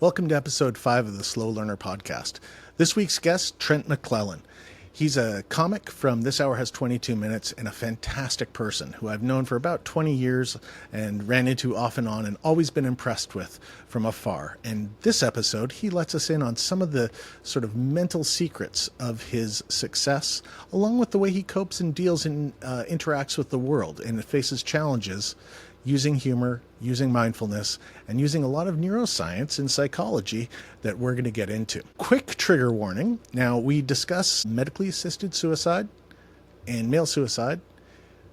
Welcome to episode 5 of the Slow Learner podcast. This week's guest, Trent McClellan. He's a comic from This Hour Has 22 Minutes and a fantastic person who I've known for about 20 years and ran into off and on and always been impressed with from afar. And this episode, he lets us in on some of the sort of mental secrets of his success, along with the way he copes and deals and interacts with the world and faces challenges using humor, using mindfulness, and using a lot of neuroscience and psychology that we're going to get into. Quick trigger warning. Now, we discuss medically assisted suicide and male suicide.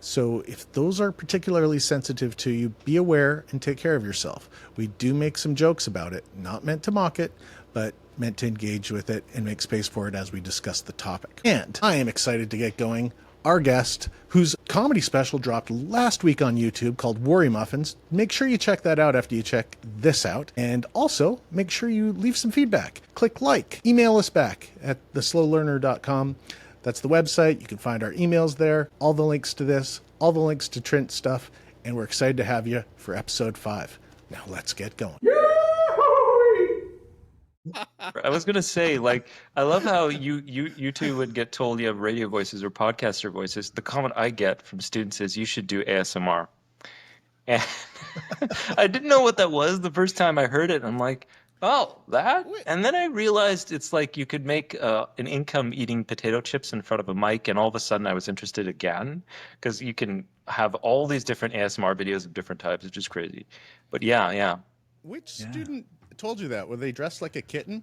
So if those are particularly sensitive to you, be aware and take care of yourself. We do make some jokes about it, not meant to mock it, but meant to engage with it and make space for it as we discuss the topic. And I am excited to get going. Our guest, whose comedy special dropped last week on YouTube called Worry Muffins. Make sure you check that out after you check this out. And also, make sure you leave some feedback. Click like. Email us back at theslowlearner.com. That's the website. You can find our emails there. All the links to this, all the links to Trent's stuff. And we're excited to have you for episode 5. Now let's get going. I was gonna say, like, I love how you two would get told you have radio voices or podcaster voices. The comment I get from students is you should do ASMR, and I didn't know what that was the first time I heard it. I'm like, oh, that? And then I realized it's like you could make an income eating potato chips in front of a mic, and all of a sudden I was interested again because you can have all these different ASMR videos of different types. It's just crazy. But yeah. Which student told you that? Were they dressed like a kitten?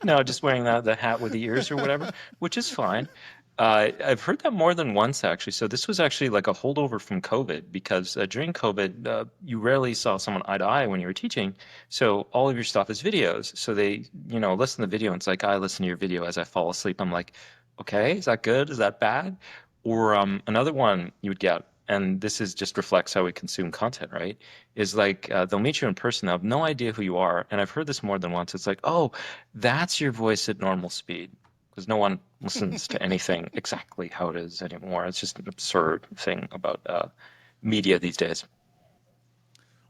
No, just wearing the hat with the ears or whatever, which is fine. I've heard that more than once, actually. So this was actually like a holdover from COVID because during COVID, you rarely saw someone eye to eye when you were teaching. So all of your stuff is videos. So they, listen to the video and it's like, I listen to your video as I fall asleep. I'm like, okay, is that good? Is that bad? Or another one you would get, and this is just reflects how we consume content, right? Is like they'll meet you in person, they'll have no idea who you are. And I've heard this more than once. It's like, oh, that's your voice at normal speed. Because no one listens to anything exactly how it is anymore. It's just an absurd thing about media these days.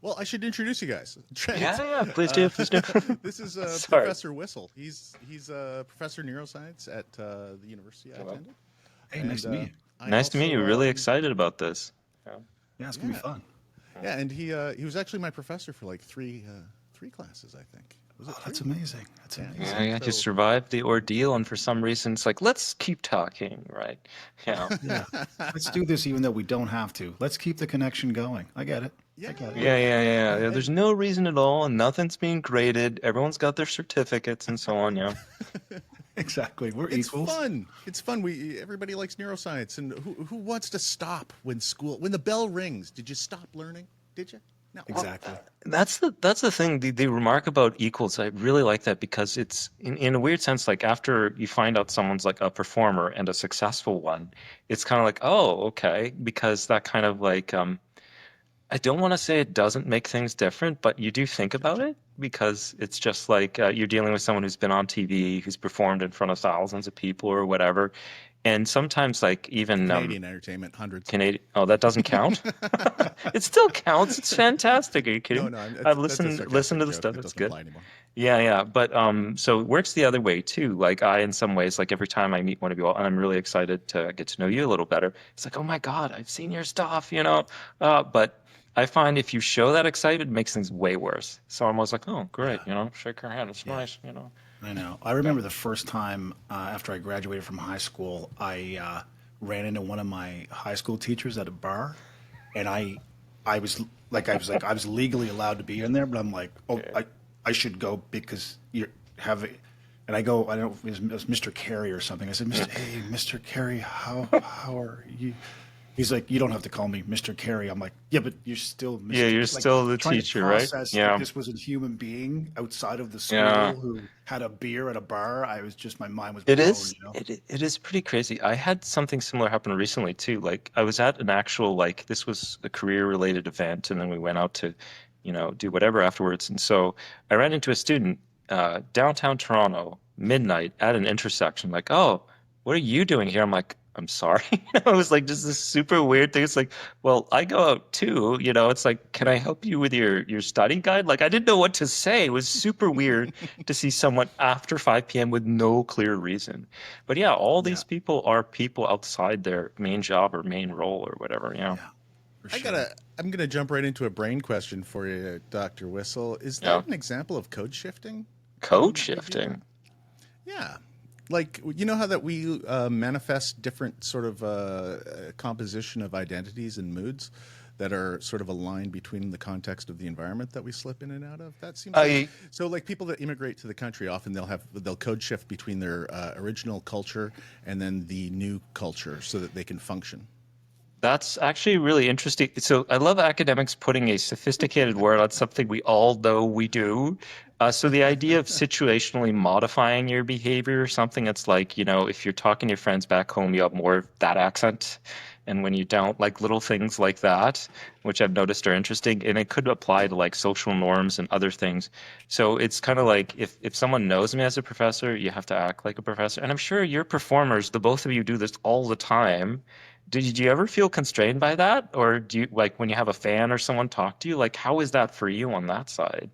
Well, I should introduce you guys. Trent, yeah, please do. This is Professor Whissell. He's a professor of neuroscience at the university I attended. Hey, nice to meet you. Nice to meet you. Really excited about this. Yeah, it's gonna be fun. Yeah, and he was actually my professor for like three classes, I think. Was it that's amazing. That's amazing. Yeah, you survived the ordeal, and for some reason, it's like, let's keep talking, right? Yeah. Let's do this, even though we don't have to. Let's keep the connection going. I get it. Yeah. There's no reason at all, and nothing's being graded. Everyone's got their certificates and so on. Yeah. Exactly. We're equals. Fun. It's fun. Everybody likes neuroscience, and who wants to stop when the bell rings? Did you stop learning? Did you? No. Exactly. That's the thing. The remark about equals, I really like that because it's in a weird sense, like after you find out someone's like a performer and a successful one, it's kind of like, oh, okay, because that kind of like I don't want to say it doesn't make things different, but you do think about it because it's just like you're dealing with someone who's been on TV, who's performed in front of thousands of people or whatever. And sometimes like even Canadian entertainment, hundreds. Oh, that doesn't count? It still counts. It's fantastic. Are you kidding? No, I've listened to the stuff. It's good. Yeah. But so it works the other way too. Like I, in some ways, like every time I meet one of you all, and I'm really excited to get to know you a little better. It's like, oh my God, I've seen your stuff, but I find if you show that excitement, it makes things way worse. So I'm always like, oh, great, shake her hand. It's nice, I know. I remember the first time after I graduated from high school, I ran into one of my high school teachers at a bar, and I was legally allowed to be in there, but I'm like, oh, I should go because you're having. And I go, I don't know, it was Mr. Carey or something. I said, hey, Mr. Carey, how are you? He's like, you don't have to call me Mr. Carey. I'm like, yeah, but you're still Mr. Yeah, you're still the teacher, right? Yeah. This was a human being outside of the school who had a beer at a bar. My mind was blown. It is pretty crazy. I had something similar happen recently too. Like I was at an actual, like this was a career related event, and then we went out to, do whatever afterwards. And so I ran into a student downtown Toronto, midnight at an intersection, like, oh, what are you doing here? I'm like, I'm sorry. It was like just this super weird thing. It's like, well, I go out too, it's like, can I help you with your study guide? Like I didn't know what to say. It was super weird to see someone after 5 p.m. with no clear reason. But yeah, all Yeah. these people are people outside their main job or main role or whatever, Yeah. For sure. I'm gonna jump right into a brain question for you, Dr. Whissell. Is Yeah. that an example of code shifting? Code Would you do shifting. that? Yeah. Like, you know how that we manifest different sort of composition of identities and moods that are sort of aligned between the context of the environment that we slip in and out of? That seems like, so like people that immigrate to the country, often they'll code shift between their original culture and then the new culture so that they can function. That's actually really interesting. So I love academics putting a sophisticated word on something we all know we do. So the idea of situationally modifying your behavior, something that's like, if you're talking to your friends back home, you have more of that accent. And when you don't, like little things like that, which I've noticed are interesting, and it could apply to like social norms and other things. So it's kind of like if someone knows me as a professor, you have to act like a professor. And I'm sure your performers, the both of you do this all the time. Did you ever feel constrained by that? Or do you like when you have a fan or someone talk to you, like how is that for you on that side?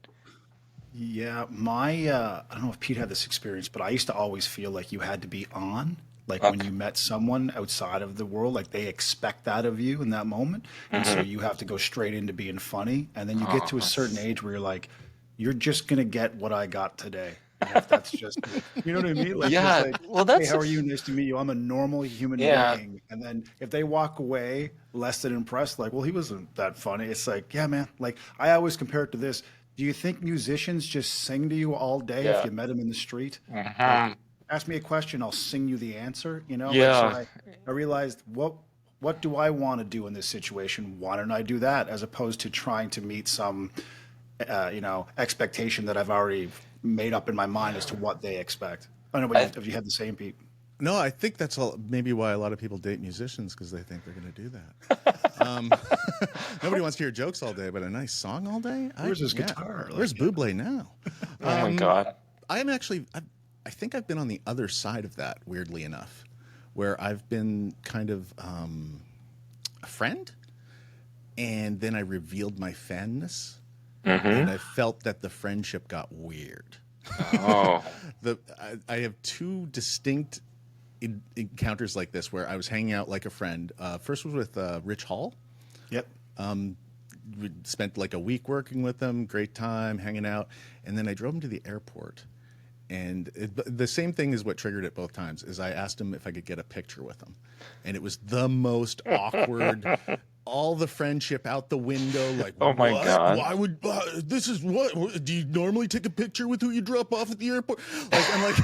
Yeah, I don't know if Pete had this experience, but I used to always feel like you had to be on. Like when Okay. you met someone outside of the world, like they expect that of you in that moment. And so Hmm. you have to go straight into being funny. And then you get Oh, to a certain age where you're like, you're just gonna get what I got today. And if that's just me, you know what I mean? Like just yeah. like, Well, hey, that's how are you? Nice to meet you. I'm a normal human yeah. being. And then if they walk away less than impressed, like, well, he wasn't that funny. It's like, yeah, man. Like I always compare it to this. Do you think musicians just sing to you all day if Yeah. you met them in the street? Like, Hmm. ask me a question, I'll sing you the answer. Like so Yeah. I realized what do I want to do in this situation? Why don't I do that as opposed to trying to meet some expectation that I've already made up in my mind as to what they expect. I don't know I, if you had the same, Pete. No, I think that's maybe why a lot of people date musicians, because they think they're going to do that. Um, nobody wants to hear jokes all day, but a nice song all day? Where's his Yeah. guitar? Where's Like, Buble now? oh my God. I'm actually, I think I've been on the other side of that, weirdly enough, where I've been kind of a friend, and then I revealed my fanness, and Hmm. I felt that the friendship got weird. Oh. I have two distinct encounters like this where I was hanging out like a friend. First was with Rich Hall. yep. We spent like a week working with him, great time hanging out, and then I drove him to the airport. And the same thing is what triggered it both times. Is I asked him if I could get a picture with him, and it was the most awkward. All the friendship out the window. Like, Oh my what? God. Why would this is what? Do you normally take a picture with who you drop off at the airport? Like,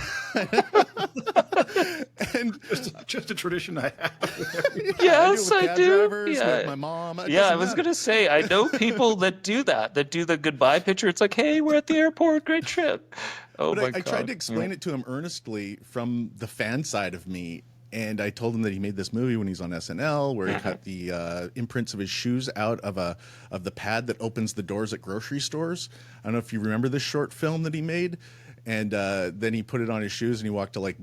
and Just a tradition I have with everybody. I do it Yes, with I cab do. drivers, Yeah. with my mom. It Yeah, I doesn't was matter. gonna say, I know people that do that, that do the goodbye picture. It's like, hey, we're at the airport, great trip. Oh But my I tried God. to Yeah. explain it to him earnestly from the fan side of me. And I told him that he made this movie when he's on SNL, where he cut the imprints of his shoes out of the pad that opens the doors at grocery stores. I don't know if you remember this short film that he made. And then he put it on his shoes, and he walked to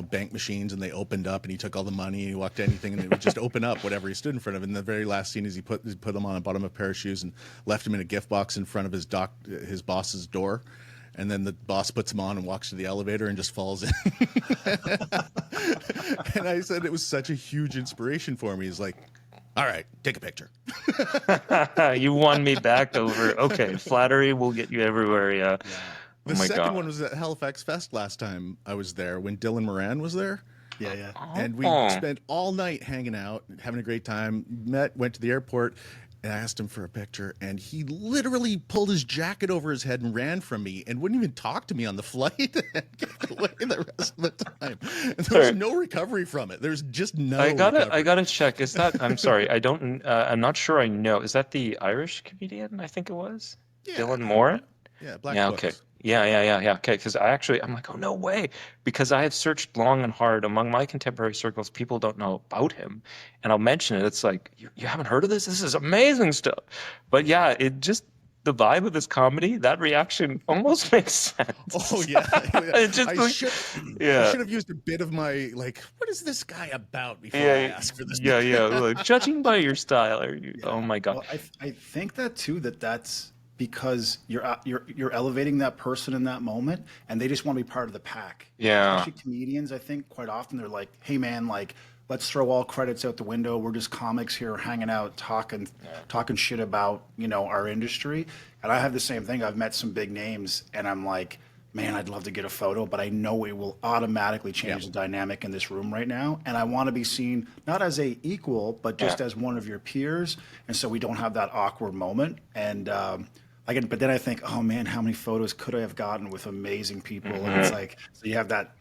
bank machines, and they opened up, and he took all the money, and he walked to anything, and it would just open up whatever he stood in front of. And the very last scene is he put them on the bottom of a pair of shoes and left him in a gift box in front of his boss's door. And then the boss puts him on and walks to the elevator and just falls in. And I said it was such a huge inspiration for me. He's like, all right, take a picture. You won me back over. Okay, flattery will get you everywhere. Yeah. Oh The my second one God. was at Halifax Fest last time I was there when Dylan Moran was there. Yeah, yeah. And we Oh. spent all night hanging out, having a great time. Went to the airport, and I asked him for a picture, and he literally pulled his jacket over his head and ran from me and wouldn't even talk to me on the flight and kept away the rest of the time. And there was Sorry. no recovery from it. There's just no I recovery. gotta check. Is that? I'm sorry. I don't. I'm not sure. I know. Is that the Irish comedian? I think it was Yeah. Dylan Moore. Yeah, Black Yeah. Books. Okay. Yeah. Okay. Because I'm like, oh no way. Because I have searched long and hard among my contemporary circles. People don't know about him, and I'll mention it. It's like you haven't heard of this. This is amazing stuff. But yeah, it just the vibe of his comedy, that reaction almost makes sense. Oh yeah, It just I yeah. should have used a bit of my like, what is this guy about before I Yeah, ask for this. yeah. Like, judging by your style, oh Yeah. my God. Well, I think that too, that's because you're elevating that person in that moment, and they just want to be part of the pack. Yeah. Especially comedians, I think quite often they're like, "Hey man, like let's throw all credits out the window. We're just comics here hanging out, talking shit about, our industry." And I have the same thing. I've met some big names, and I'm like, man, I'd love to get a photo, but I know it will automatically change the dynamic in this room right now. And I want to be seen not as a equal, but just as one of your peers. And so we don't have that awkward moment. And but then I think, oh man, how many photos could I have gotten with amazing people? And it's like, so you have that,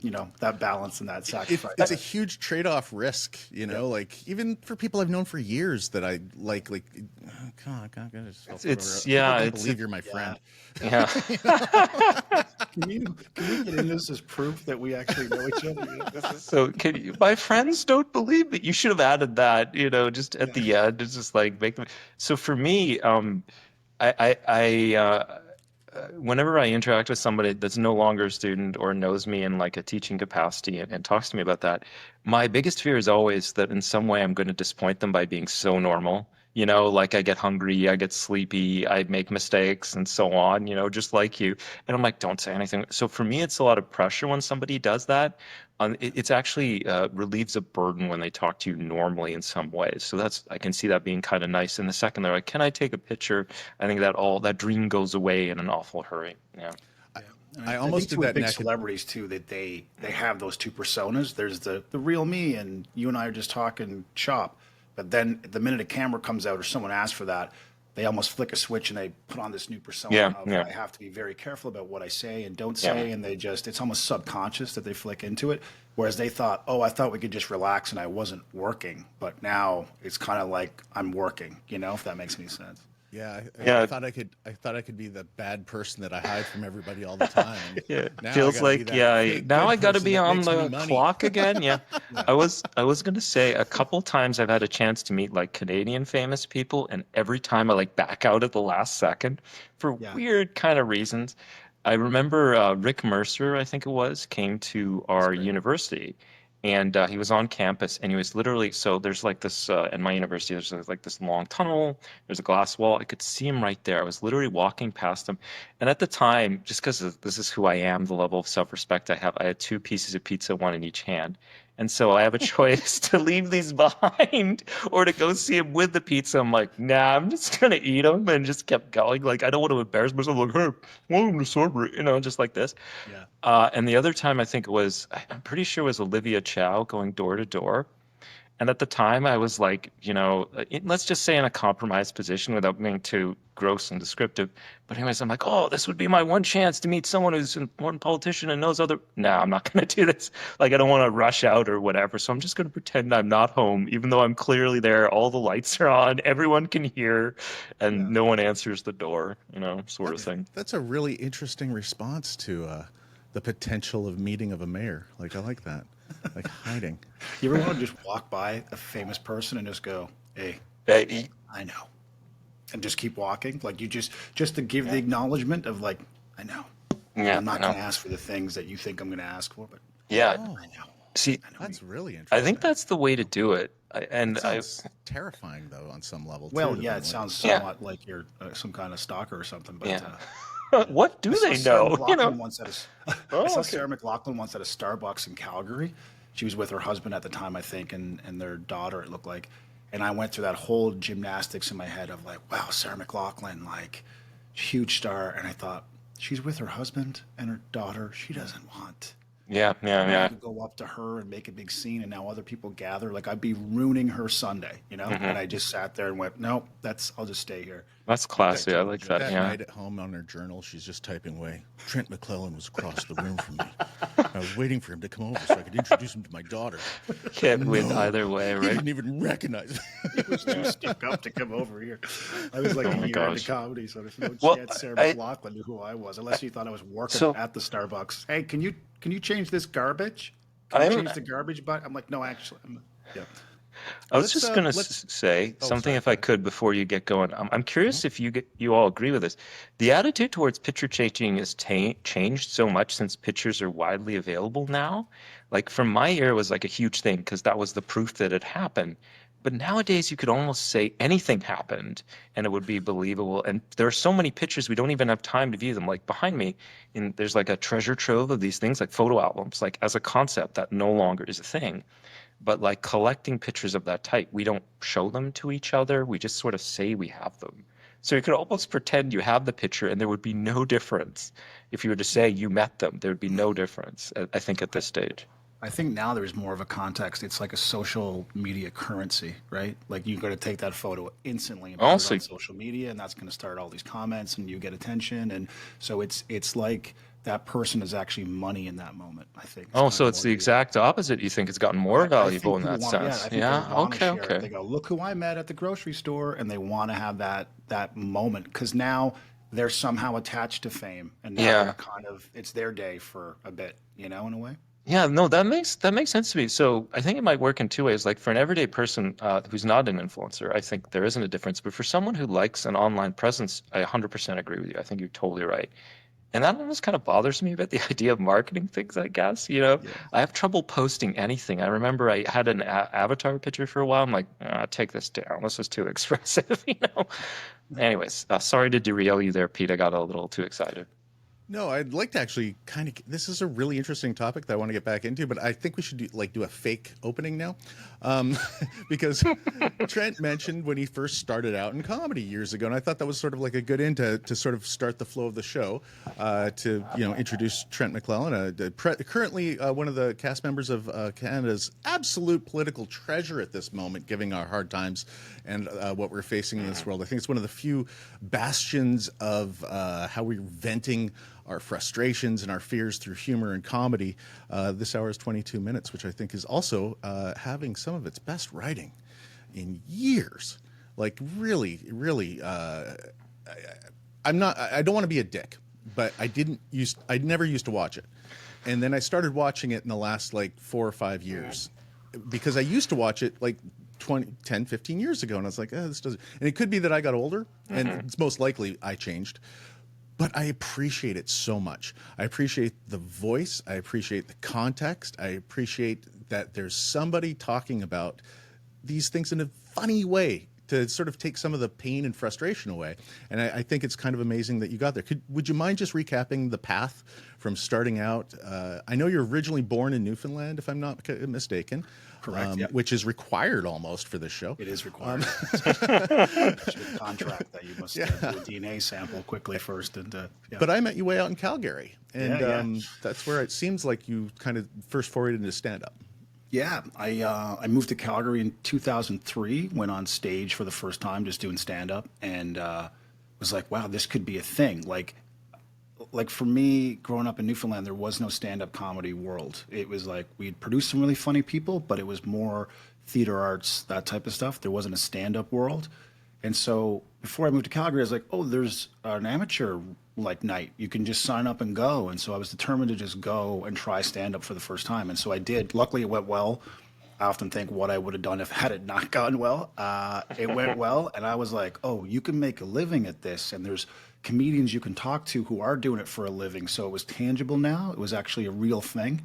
that balance and that sacrifice. It's a huge trade-off risk, like even for people I've known for years that I like, oh, God, It's I can't believe you're my friend. Yeah. Can you get into this as proof that we actually know each other? So my friends don't believe it. You should have added that, just at the end. It's just like make them. So for me, whenever I interact with somebody that's no longer a student or knows me in like a teaching capacity and talks to me about that, my biggest fear is always that in some way I'm going to disappoint them by being so normal. Like I get hungry, I get sleepy, I make mistakes and so on, just like you. And I'm like, don't say anything. So for me, it's a lot of pressure when somebody does that. It's actually relieves a burden when they talk to you normally in some ways. So I can see that being kind of nice. In the second they're like, can I take a picture? I think that dream goes away in an awful hurry. Yeah. I almost did with that big neck. celebrities too, that they have those two personas. There's the real me, and you and I are just talking shop. But then the minute a camera comes out or someone asks for that, they almost flick a switch and they put on this new persona of I have to be very careful about what I say and don't say, and it's almost subconscious that they flick into it. Whereas they thought, oh, I thought we could just relax and I wasn't working, but now it's kind of like I'm working, if that makes any sense. Yeah, I thought I could be the bad person that I hide from everybody all the time. Yeah, now feels like now I got to be on the clock again. Yeah. I was going to say a couple times I've had a chance to meet like Canadian famous people, and every time I like back out at the last second for weird kind of reasons. I remember Rick Mercer, I think it was, came to our university. And he was on campus, and he was literally, so there's like this, in my university, there's like this long tunnel, there's a glass wall. I could see him right there. I was literally walking past him. And at the time, just because this is who I am, the level of self-respect I have, I had 2 pieces of pizza, one in each hand. And so I have a choice to leave these behind or to go see him with the pizza. I'm like, nah, I'm just going to eat them, and just kept going. Like, I don't want to embarrass myself. Like, hey, welcome to Sudbury, just like this. Yeah. And the other time I think it was, I'm pretty sure it was Olivia Chow going door to door. And at the time I was like, let's just say in a compromised position without being too gross and descriptive. But anyways, I'm like, oh, this would be my one chance to meet someone who's an important politician and knows other. No, I'm not going to do this. Like, I don't want to rush out or whatever. So I'm just going to pretend I'm not home, even though I'm clearly there. All the lights are on. Everyone can hear, and no one answers the door, sort of thing. That's a really interesting response to the potential of meeting of a mayor. Like, I like that. Like hiding. You ever want to just walk by a famous person and just go, hey, I know, and just keep walking? Like, you just to give the acknowledgement of like, I know. I'm not going to ask for the things that you think I'm going to ask for, but I know. See, that's really interesting. I think that's the way to do it. It's terrifying though on some level. Well, too, it sounds somewhat like you're some kind of stalker or something, but. What do they know? I saw Sarah McLachlan once at a Starbucks in Calgary. She was with her husband at the time, I think, and their daughter, it looked like. And I went through that whole gymnastics in my head of like, wow, Sarah McLachlan, like, huge star. And I thought, she's with her husband and her daughter. She doesn't want. Yeah. Go up to her and make a big scene, and now other people gather. Like, I'd be ruining her Sunday, And I just sat there and went, no, I'll just stay here. That's classy. I like that. That night at home on her journal, she's just typing away. Trent McClellan was across the room from me. I was waiting for him to come over so I could introduce him to my daughter. Can't win either way, right? He didn't even recognize me. He was too stuck up to come over here. I was like a year into comedy, so there's no chance Sarah McLachlan knew who I was, unless she thought I was working at the Starbucks. Hey, can you change this garbage? Can you change the garbage button? I'm like, no, actually. I was Let's just gonna let's. say Oh, something sorry. if Go I ahead. could before you get going. I'm curious if you all agree with this. The attitude towards picture changing has changed so much since pictures are widely available now. Like from my ear, it was like a huge thing because that was the proof that it happened. But nowadays, you could almost say anything happened and it would be believable. And there are so many pictures we don't even have time to view them. Like behind me, there's like a treasure trove of these things, like photo albums, like as a concept that no longer is a thing. But like collecting pictures of that type, we don't show them to each other. We just sort of say we have them. So you could almost pretend you have the picture and there would be no difference. If you were to say you met them, there would be no difference, I think, at this stage. I think now there's more of a context. It's like a social media currency, right? Like you got to take that photo instantly and put it Also, on social media, and that's going to start all these comments, and you get attention, and so it's like that person is actually money in that moment. I think it's oh, kind of so it's more the the. exact opposite. You think it's gotten more I valuable think in people that want, yeah, sense? I think they Yeah. want to Okay. share it. Okay. They go, look who I met at the grocery store, and they want to have that moment because now they're somehow attached to fame, and now they're Yeah. kind of it's their day for a bit, in a way. Yeah, no, that makes sense to me. So I think it might work in two ways. Like for an everyday person who's not an influencer, I think there isn't a difference. But for someone who likes an online presence, I 100% agree with you. I think you're totally right. And that almost kind of bothers me about the idea of marketing things, I guess. Yeah. I have trouble posting anything. I remember I had an avatar picture for a while. I'm like, take this down. This is too expressive. Anyways, sorry to derail you there, Pete. I got a little too excited. No, I'd like to actually kind of. This is a really interesting topic that I want to get back into, but I think we should do a fake opening now, um, because Trent mentioned when he first started out in comedy years ago, and I thought that was sort of like a good end to sort of start the flow of the show, to introduce Trent McClellan, currently one of the cast members of Canada's absolute political treasure at this moment, giving our hard times and what we're facing in this world. I think it's one of the few bastions of how we're venting our frustrations and our fears through humor and comedy. This hour is 22 minutes, which I think is also having some of its best writing in years. Like really, really, I don't want to be a dick, but I never used to watch it. And then I started watching it in the last like 4 or 5 years because I used to watch it like 10, 15 years ago. And I was like, this doesn't, and it could be that I got older and it's most likely I changed. But I appreciate it so much. I appreciate the voice. I appreciate the context. I appreciate that there's somebody talking about these things in a funny way to sort of take some of the pain and frustration away. And I think it's kind of amazing that you got there. Would you mind just recapping the path from starting out? I know you're originally born in Newfoundland, if I'm not mistaken. Correct. Yep. Which is required almost for this show. It is required. It's a contract that you must do a DNA sample quickly first. And yeah. But I met you way out in Calgary, and Yeah. that's where it seems like you kind of first forayed into stand-up. Yeah, I moved to Calgary in 2003, went on stage for the first time just doing stand-up, and was like, wow, this could be a thing. Like for me, growing up in Newfoundland, there was no stand-up comedy world. It was like we'd produced some really funny people, but it was more theater arts, that type of stuff. There wasn't a stand-up world. And so before I moved to Calgary, I was like, oh, there's an amateur like night. You can just sign up and go. And so I was determined to just go and try stand-up for the first time. And so I did. Luckily, it went well. I often think what I would have done if had it not gone well. It went well, and I was like, "Oh, you can make a living at this." And there's comedians you can talk to who are doing it for a living. So it was tangible now. It was actually a real thing.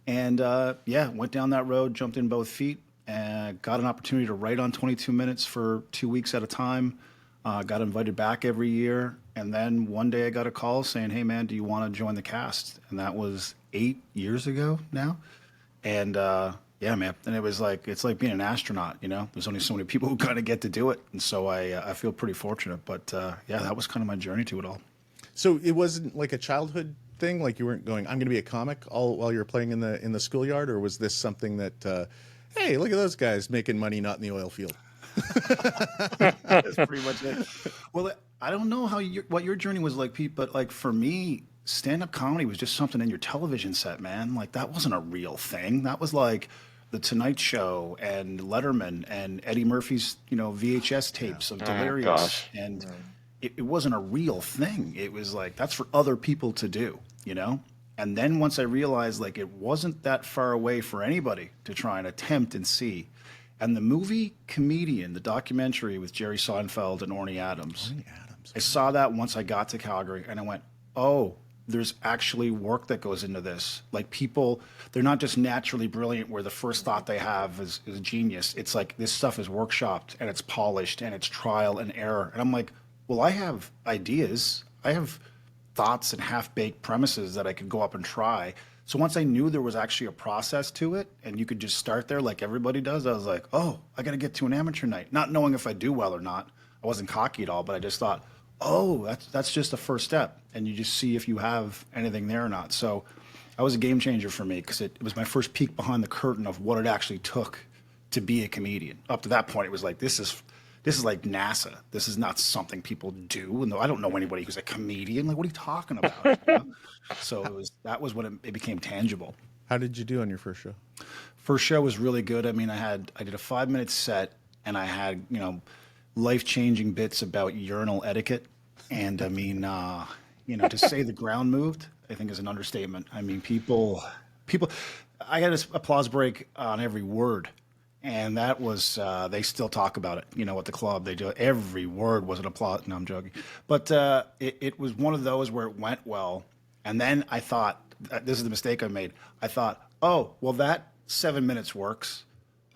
And went down that road, jumped in both feet, and got an opportunity to write on 22 minutes for 2 weeks at a time. Got invited back every year, and then one day I got a call saying, "Hey, man, do you want to join the cast?" And that was 8 years ago now. And yeah, man. And it was like, it's like being an astronaut, There's only so many people who kind of get to do it. And so I feel pretty fortunate. But yeah, that was kind of my journey to it all. So it wasn't like a childhood thing, like you weren't going, "I'm going to be a comic," all while you were playing in the schoolyard, or was this something that, hey, look at those guys making money not in the oil field? That's pretty much it. Well, I don't know what your journey was like, Pete, but like for me, stand-up comedy was just something in your television set, man. Like that wasn't a real thing. That was like The Tonight Show and Letterman and Eddie Murphy's, VHS tapes of Delirious. Gosh. And it wasn't a real thing. It was like, that's for other people to do, And then once I realized like it wasn't that far away for anybody to try and attempt and see. And the movie Comedian, the documentary with Jerry Seinfeld and Orny Adams, I saw that once I got to Calgary, and I went, oh, there's actually work that goes into this. Like, people, they're not just naturally brilliant where the first thought they have is genius. It's like this stuff is workshopped and it's polished and it's trial and error. And I'm like, well, I have ideas. I have thoughts and half-baked premises that I could go up and try. So once I knew there was actually a process to it and you could just start there like everybody does, I was like, oh, I got to get to an amateur night. Not knowing if I do well or not. I wasn't cocky at all, but I just thought, oh, that's just the first step. And you just see if you have anything there or not. So that was a game changer for me because it was my first peek behind the curtain of what it actually took to be a comedian. Up to that point, it was like, this is like NASA. This is not something people do. And I don't know anybody who's a comedian. Like, what are you talking about? You know? So that was when it became tangible. How did you do on your first show? First show was really good. I mean, I did a 5-minute set, and I had, life-changing bits about urinal etiquette. And I mean, to say the ground moved, I think is an understatement. I mean, people, I had an applause break on every word. And that was, they still talk about it, at the club. They do, every word was an applause. No, I'm joking. But it was one of those where it went well. And then I thought, this is the mistake I made. I thought, oh, well, that 7 minutes works.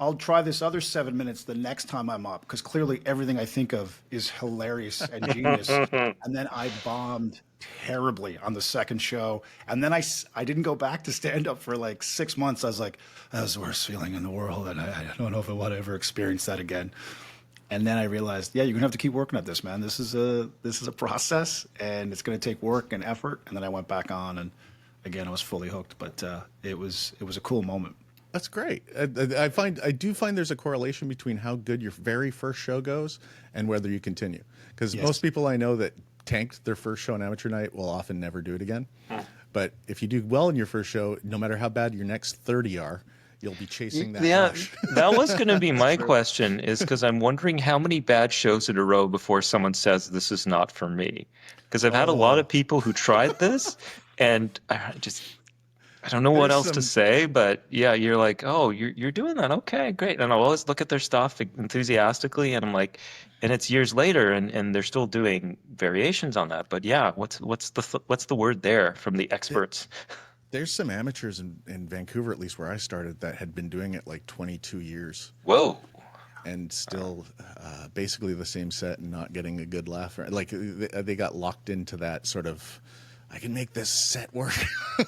I'll try this other 7 minutes the next time I'm up, because clearly everything I think of is hilarious and genius. And then I bombed terribly on the second show. And then I didn't go back to stand up for like 6 months. I was like, that was the worst feeling in the world. And I don't know if I want to ever experience that again. And then I realized, yeah, you're gonna have to keep working at this, man. This is a process, and it's gonna take work and effort. And then I went back on, and again, I was fully hooked. But it was a cool moment. That's great. I do find there's a correlation between how good your very first show goes and whether you continue. Because most people I know that tanked their first show on amateur night will often never do it again. But if you do well in your first show, no matter how bad your next 30 are, you'll be chasing that rush. That was going to be my question, is because I'm wondering how many bad shows in a row before someone says this is not for me. Because I've had a lot of people who tried this, and I don't know what else to say, but yeah, you're like, oh, you're doing that, okay, great. And I'll always look at their stuff enthusiastically, and I'm like, and it's years later, and they're still doing variations on that. But yeah, what's the word there from the experts? There's some amateurs in Vancouver, at least where I started, that had been doing it like 22 years. Whoa. And still basically the same set and not getting a good laugh. Like they got locked into that sort of, I can make this set work.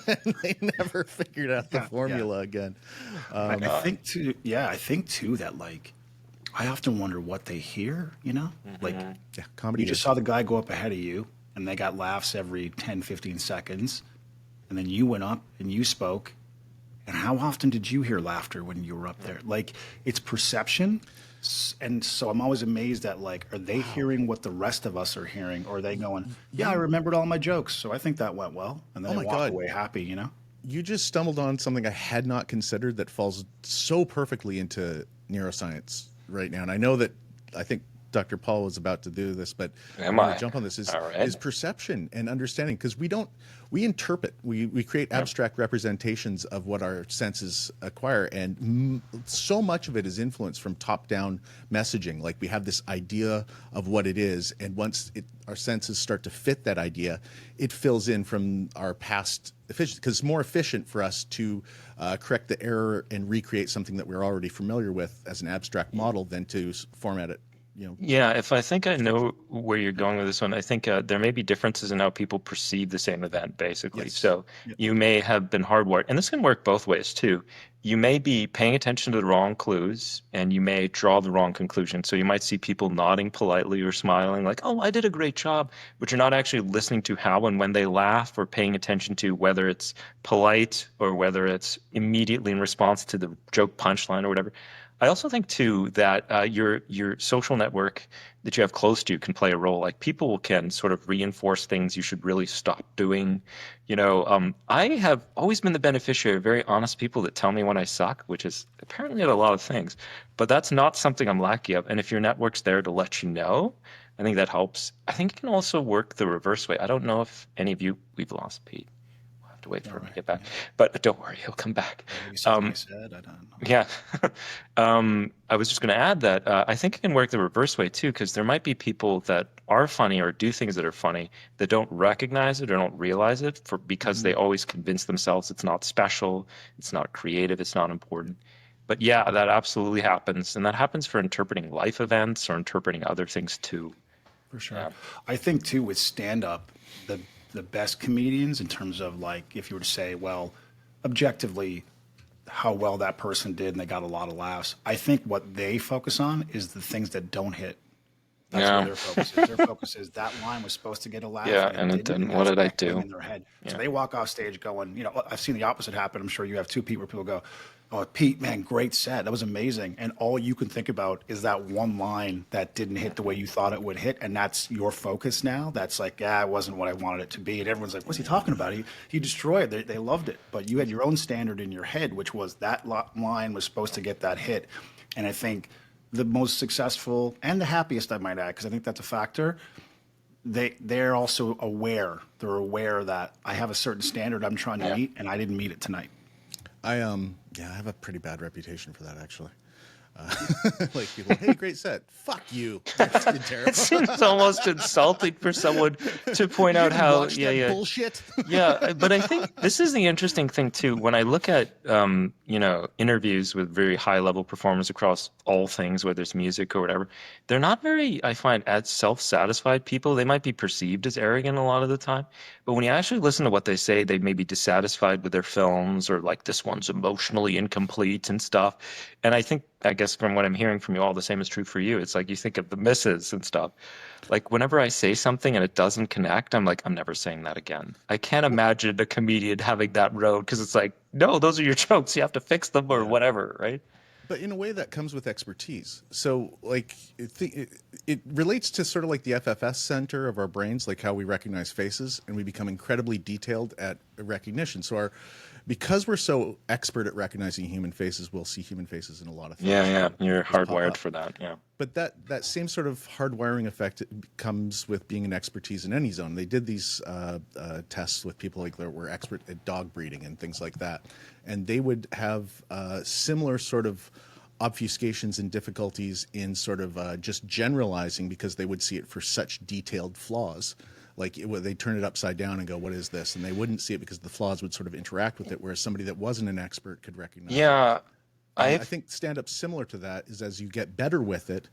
And they never figured out the formula again. I think too that, like, I often wonder what they hear, Like, comedy. You just saw the guy go up ahead of you, and they got laughs every 10, 15 seconds. And then you went up and you spoke. And how often did you hear laughter when you were up there? Like, it's perception. And so I'm always amazed at, like, are they hearing what the rest of us are hearing? Or are they going, yeah, I remembered all my jokes, so I think that went well. And then they walk away happy, You just stumbled on something I had not considered that falls so perfectly into neuroscience right now. And I think Dr. Paul was about to do this, but I'm going to jump on this is perception and understanding, because we interpret, we create abstract representations of what our senses acquire, and so much of it is influenced from top-down messaging. Like, we have this idea of what it is, and once our senses start to fit that idea, it fills in from our past efficiency, because it's more efficient for us to correct the error and recreate something that we're already familiar with as an abstract model than to format it. Yeah, if I think I know where you're going with this one, I think there may be differences in how people perceive the same event, basically. Yes. So you may have been hardwired, and this can work both ways too. You may be paying attention to the wrong clues, and you may draw the wrong conclusion. So you might see people nodding politely or smiling like, oh, I did a great job, but you're not actually listening to how and when they laugh, or paying attention to whether it's polite or whether it's immediately in response to the joke punchline or whatever. I also think, too, that your social network that you have close to you can play a role. Like, people can sort of reinforce things you should really stop doing. I have always been the beneficiary of very honest people that tell me when I suck, which is apparently at a lot of things. But that's not something I'm lackey of. And if your network's there to let you know, I think that helps. I think it can also work the reverse way. I don't know if any of you, we've lost Pete. have to wait for him to right, get back. But don't worry, he'll come back. maybe something I said, I don't know. Yeah. I was just going to add that I think it can work the reverse way too, because there might be people that are funny or do things that are funny that don't recognize it or don't realize it because they always convince themselves it's not special, it's not creative, it's not important. But yeah, that absolutely happens. And that happens for interpreting life events or interpreting other things too. For sure. Yeah. I think too with stand up, the best comedians in terms of like if you were to say, well, objectively how well that person did and they got a lot of laughs, I think what they focus on is the things that don't hit. That's Yeah. where their focus is. Their focus is that line was supposed to get a laugh. Yeah, and it didn't. What That's did I echoing do? in their head. Yeah. So they walk off stage going, you know, I've seen the opposite happen. I'm sure you have too, Pete, where people go, oh, Pete, man, great set. That was amazing. And all you can think about is that one line that didn't hit the way you thought it would hit. And that's your focus now. That's like, yeah, it wasn't what I wanted it to be. And everyone's like, what's he talking about? He destroyed it. They loved it. But you had your own standard in your head, which was that line was supposed to get that hit. And I think the most successful and the happiest, I might add, because I think that's a factor, they're also aware. They're aware that I have a certain standard I'm trying to meet, and I didn't meet it tonight. I have a pretty bad reputation for that, actually. Like people, hey, great set. Fuck you. That's been terrible. It seems almost insulting for someone to point out how bullshit. Yeah, but I think this is the interesting thing too. When I look at interviews with very high level performers across all things, whether it's music or whatever, they're not very, I find, as self-satisfied people. They might be perceived as arrogant a lot of the time, but when you actually listen to what they say, they may be dissatisfied with their films or like this one's emotionally incomplete and stuff. And I guess from what I'm hearing from you all, the same is true for you. It's like you think of the misses and stuff. Like whenever I say something and it doesn't connect, I'm like, I'm never saying that again. I can't imagine a comedian having that road because it's like, no, those are your jokes. You have to fix them or whatever, right? But in a way that comes with expertise. So like it relates to sort of like the FFS center of our brains, like how we recognize faces and we become incredibly detailed at recognition. So because we're so expert at recognizing human faces, we'll see human faces in a lot of things. Yeah. You're hardwired for that. Yeah. But that same sort of hardwiring effect comes with being an expertise in any zone. They did these tests with people like that were expert at dog breeding and things like that. And they would have similar sort of obfuscations and difficulties in sort of just generalizing because they would see it for such detailed flaws. Like they turn it upside down and go, what is this? And they wouldn't see it because the flaws would sort of interact with it, whereas somebody that wasn't an expert could recognize it. I think stand-up similar to that is as you get better with it,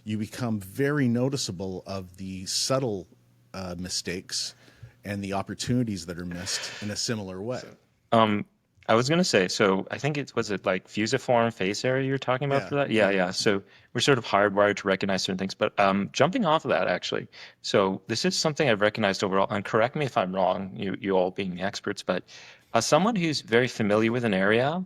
you become very noticeable of the subtle mistakes and the opportunities that are missed in a similar way. I was going to say, so I think was it like fusiform face area you're talking about for that? Yeah. So we're sort of hardwired to recognize certain things. But jumping off of that, actually, so this is something I've recognized overall, and correct me if I'm wrong, you all being the experts, but someone who's very familiar with an area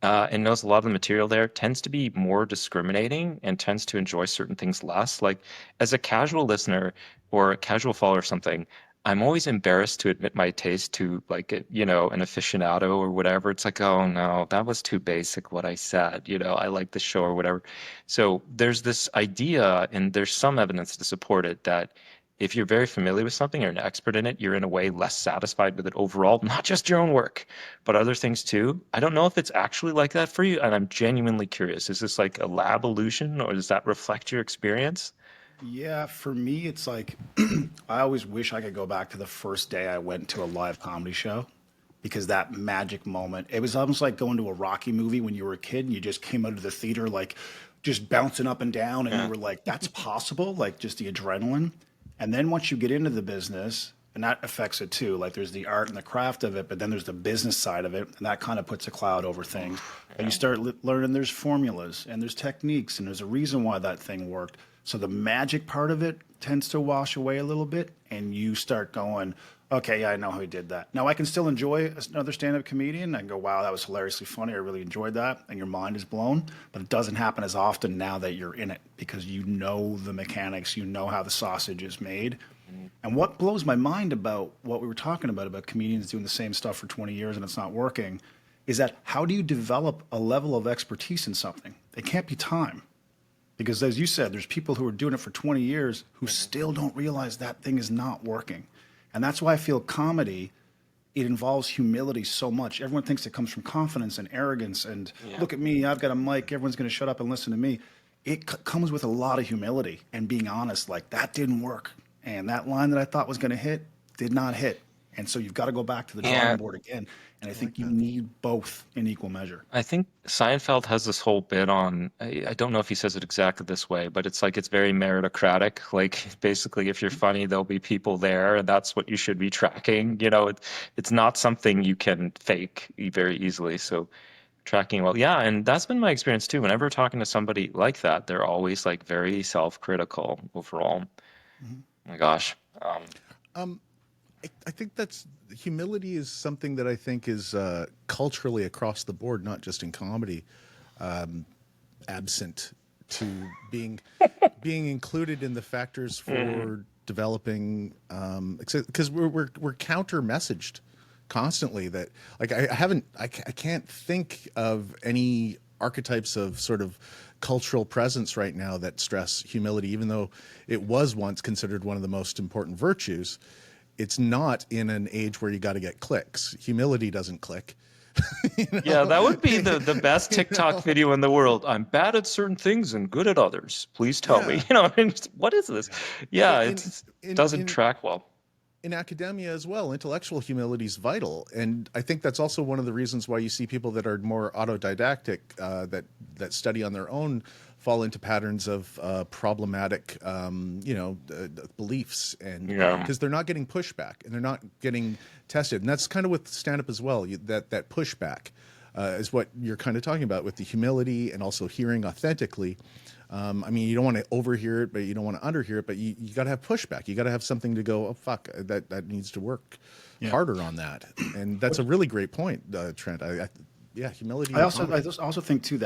and knows a lot of the material there tends to be more discriminating and tends to enjoy certain things less. Like as a casual listener or a casual follower or something, I'm always embarrassed to admit my taste to like, an aficionado or whatever. It's like, oh no, that was too basic what I said. I like the show or whatever. So there's this idea, and there's some evidence to support it, that if you're very familiar with something or an expert in it, you're in a way less satisfied with it overall, not just your own work, but other things too. I don't know if it's actually like that for you, and I'm genuinely curious. Is this like a lab illusion, or does that reflect your experience? Yeah, for me, it's like I always wish I could go back to the first day I went to a live comedy show, because that magic moment, it was almost like going to a Rocky movie when you were a kid and you just came out of the theater like just bouncing up and down and you were like, that's possible, like just the adrenaline. And then once you get into the business, and that affects it too, like there's the art and the craft of it, but then there's the business side of it, and that kind of puts a cloud over things. And you start learning there's formulas and there's techniques and there's a reason why that thing worked. So the magic part of it tends to wash away a little bit, and you start going, okay, yeah, I know how he did that. Now I can still enjoy another stand-up comedian. I can go, wow, that was hilariously funny. I really enjoyed that. And your mind is blown. But it doesn't happen as often now that you're in it, because you know the mechanics, you know how the sausage is made. And what blows my mind about what we were talking about comedians doing the same stuff for 20 years and it's not working, is that how do you develop a level of expertise in something? It can't be time. Because as you said, there's people who are doing it for 20 years who still don't realize that thing is not working. And that's why I feel comedy it involves humility so much. Everyone thinks it comes from confidence and arrogance and look at me, I've got a mic, everyone's going to shut up and listen to me. It comes with a lot of humility and being honest, like that didn't work. And that line that I thought was going to hit did not hit. And so you've got to go back to the drawing board again. And I think you need both in equal measure. I think Seinfeld has this whole bit on, I don't know if he says it exactly this way, but it's like it's very meritocratic. Like basically, if you're funny, there'll be people there, and that's what you should be tracking. It's not something you can fake very easily. So tracking well, yeah, and that's been my experience too. Whenever talking to somebody like that, they're always like very self-critical overall. Oh my gosh. I think humility is something that I think is culturally across the board, not just in comedy, absent to being included in the factors for developing, because we're counter messaged constantly that like I can't think of any archetypes of sort of cultural presence right now that stress humility, even though it was once considered one of the most important virtues. It's not in an age where you got to get clicks. Humility doesn't click. Yeah, that would be the best TikTok video in the world. I'm bad at certain things and good at others. Please tell me. What is this? Yeah, it doesn't track well. In academia as well, intellectual humility is vital, and I think that's also one of the reasons why you see people that are more autodidactic, that study on their own, fall into patterns of problematic, beliefs, and because they're not getting pushback and they're not getting tested, and that's kind of with stand-up as well. That pushback is what you're kind of talking about with the humility and also hearing authentically. You don't want to overhear it, but you don't want to underhear it. But you got to have pushback. You got to have something to go, oh fuck, that needs to work harder on that. And that's a really great point, Trent. Humility. I also think too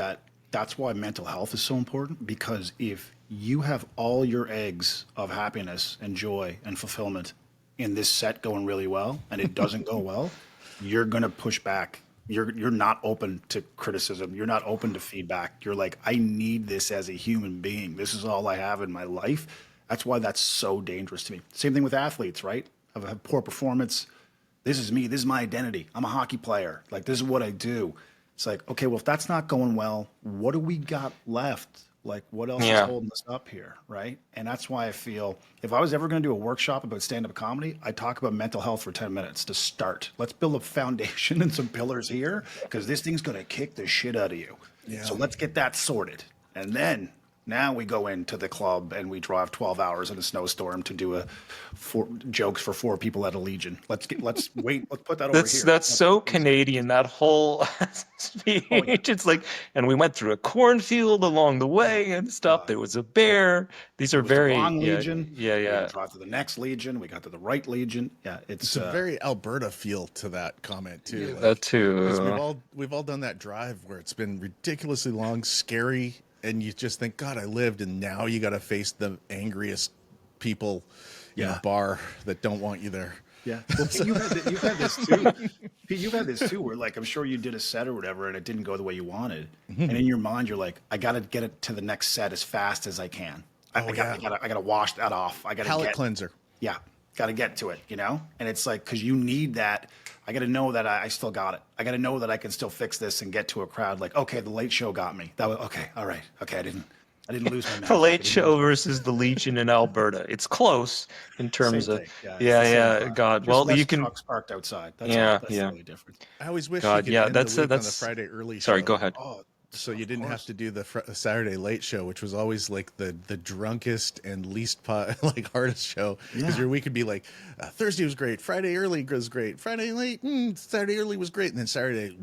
that's why mental health is so important, because if you have all your eggs of happiness and joy and fulfillment in this set going really well, and it doesn't go well, you're gonna push back. You're not open to criticism. You're not open to feedback. You're like, I need this as a human being. This is all I have in my life. That's why that's so dangerous to me. Same thing with athletes, right? I have poor performance. This is me. This is my identity. I'm a hockey player. Like, this is what I do. It's like, okay, well, if that's not going well, what do we got left? Like, what else is holding us up here, right? And that's why I feel if I was ever going to do a workshop about stand-up comedy, I'd talk about mental health for 10 minutes to start. Let's build a foundation and some pillars here, because this thing's going to kick the shit out of you. Yeah. So let's get that sorted. And then now we go into the club and we drive 12 hours in a snowstorm to do jokes for 4 people at a Legion. Let's put that over here. That's so Canadian, that whole speech. Oh, yeah. It's like, and we went through a cornfield along the way and stuff. There was a bear. These are very long Legion. Yeah. We drive to the next Legion. We got to the right Legion. Yeah, it's a very Alberta feel to that comment too. Yeah, that too. We've all done that drive where it's been ridiculously long, scary. And you just think, God, I lived, and now you got to face the angriest people in a bar that don't want you there. Yeah, well, you've had this too. Pete, you've had this too, where like I'm sure you did a set or whatever, and it didn't go the way you wanted, and in your mind you're like, I got to get it to the next set as fast as I can. I got to wash that off. I got to palate cleanser. Yeah, got to get to it, and it's like because you need that. I got to know that I still got it. I got to know that I can still fix this and get to a crowd. Like, okay, the Late Show got me. That was okay. All right. Okay, I didn't lose my mind. The Late Show versus the Legion in Alberta. It's close in terms of God. Well, you can trucks parked outside. That's really different. I always wish you could end the week on the Friday early show. Sorry, go ahead. So you didn't have to do the Saturday Late Show, which was always like the drunkest and least hardest show, because your week would be like Thursday was great, Friday early was great, Friday late, Saturday early was great, and then Saturday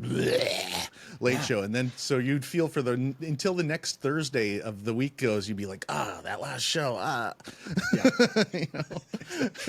late show, and then so you'd feel for until the next Thursday of the week goes, you'd be like, that last show,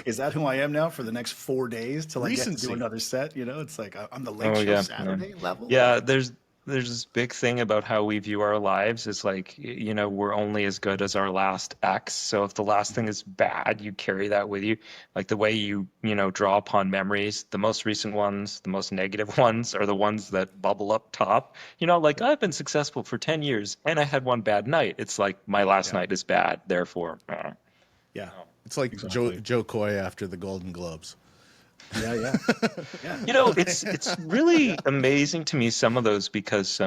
Is that who I am now for the next 4 days till I get to do another set? It's like I'm the Late Show Saturday level. Yeah, there's this big thing about how we view our lives. It's like, we're only as good as our last X. So if the last thing is bad, you carry that with you. Like the way you draw upon memories, the most recent ones, the most negative ones are the ones that bubble up top. Like I've been successful for 10 years and I had one bad night. It's like my last night is bad. Therefore, yeah. It's like Joe Coy after the Golden Globes. Yeah. Yeah. You know, it's really amazing to me, some of those, because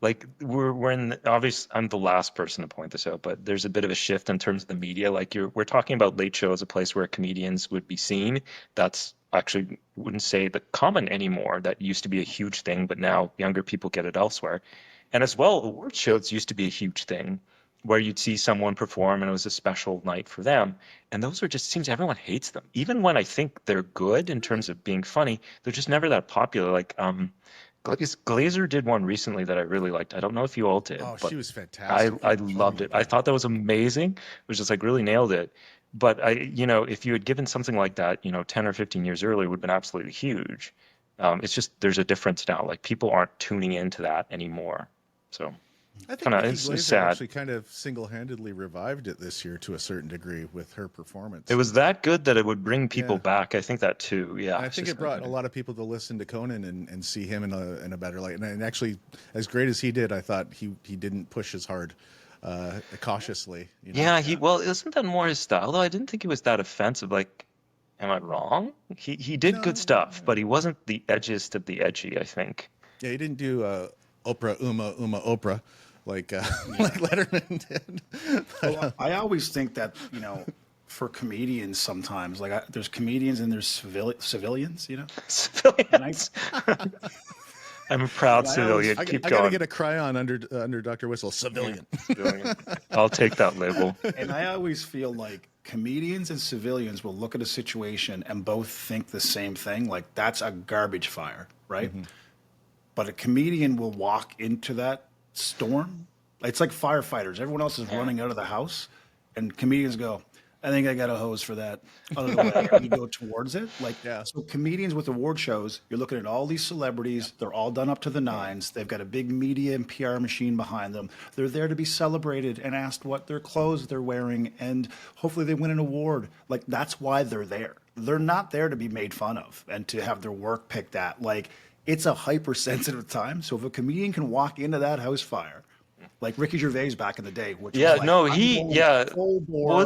like we're in obvious. I'm the last person to point this out, but there's a bit of a shift in terms of the media. Like we're talking about Late Show as a place where comedians would be seen. That's actually, wouldn't say the common anymore. That used to be a huge thing, but now younger people get it elsewhere. And as well, award shows used to be a huge thing where you'd see someone perform and it was a special night for them. And those are just, seems everyone hates them. Even when I think they're good in terms of being funny, they're just never that popular. Like Glazer did one recently that I really liked. I don't know if you all did, Oh, but she was fantastic. I loved it. I thought that was amazing. It was just like really nailed it. But if you had given something like that, 10 or 15 years earlier, it would have been absolutely huge. It's just there's a difference now. Like people aren't tuning into that anymore. So I think kind of Nikki it's Glaser sad. actually kind of single-handedly revived it this year to a certain degree with her performance. It was that good that it would bring people Yeah. back. I think that too. Yeah. And I it's think just it brought not a good. lot of people to listen to Conan and see him in a better light. And actually, as great as he did, I thought he didn't push as hard, cautiously. Yeah, well, isn't that more his style though? I didn't think he was that offensive. Like, am I wrong? He did good stuff, but he wasn't the edgiest of the edgy, I think. Yeah, he didn't do Oprah Uma Oprah like like Letterman did. Well, I always think that, for comedians sometimes, like there's comedians and there's civilians, Civilians. I'm a proud civilian. I Keep gotta going. get a cryon under Dr. Whissell. Civilian. Civilian. I'll take that label. And I always feel like comedians and civilians will look at a situation and both think the same thing, like that's a garbage fire, right? But a comedian will walk into that storm. It's like firefighters. Everyone else is running out of the house, and comedians go, I think I got a hose for that. Out of the way. And you go towards it. So comedians with award shows, you're looking at all these celebrities. They're all done up to the nines. They've got a big media and PR machine behind them. They're there to be celebrated and asked what their clothes they're wearing, and hopefully they win an award. Like, that's why they're there. They're not there to be made fun of and to have their work picked at. Like, it's a hypersensitive time. So if a comedian can walk into that house fire, like Ricky Gervais back in the day, which was like, full bore.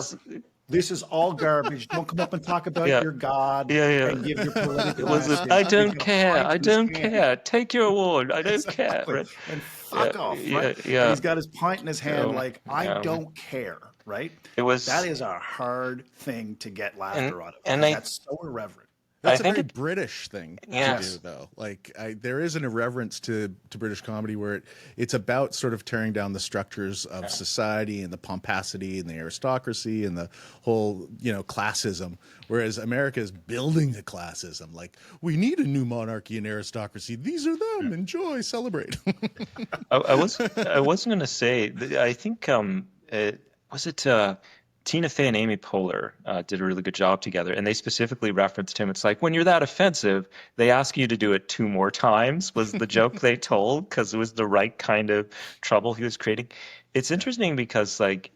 This is all garbage. Don't come up and talk about your God and give your political message. I don't care. I don't care. Take your award. I don't care. Right? And fuck off. Right? Yeah. And he's got his pint in his hand, So, like, I don't care. Right? That is a hard thing to get laughter out of. And that's so irreverent. That's I a think very British thing to do, though. Like, there is an irreverence to British comedy where it's about sort of tearing down the structures of society and the pomposity and the aristocracy and the whole, classism. Whereas America is building the classism. Like, we need a new monarchy and aristocracy. These are them. Enjoy, celebrate. I wasn't going to say. I think was it Tina Fey and Amy Poehler did a really good job together, and they specifically referenced him. It's like, when you're that offensive, they ask you to do it 2 more times, was the joke they told, because it was the right kind of trouble he was creating. It's interesting because, like,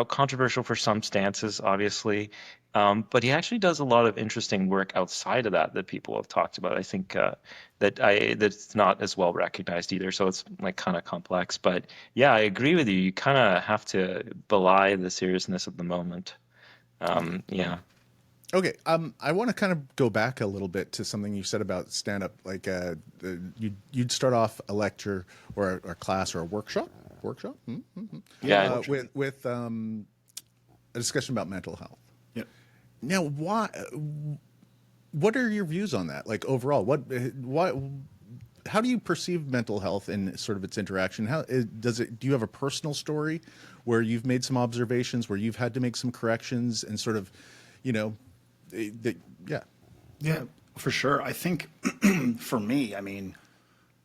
controversial for some stances, obviously, but he actually does a lot of interesting work outside of that people have talked about. I think that's not as well recognized either, so it's like kind of complex. But yeah, I agree with you. You kind of have to belie the seriousness of the moment. Yeah. Okay, I want to kind of go back a little bit to something you said about stand-up. Like, you'd start off a lecture or a class or a workshop. Yeah. With a discussion about mental health. Yep. Now, what are your views on that? Like, overall, how do you perceive mental health and sort of its interaction? Do you have a personal story where you've made some observations, where you've had to make some corrections and sort of, yeah. Yeah, for sure. I think for me, I mean,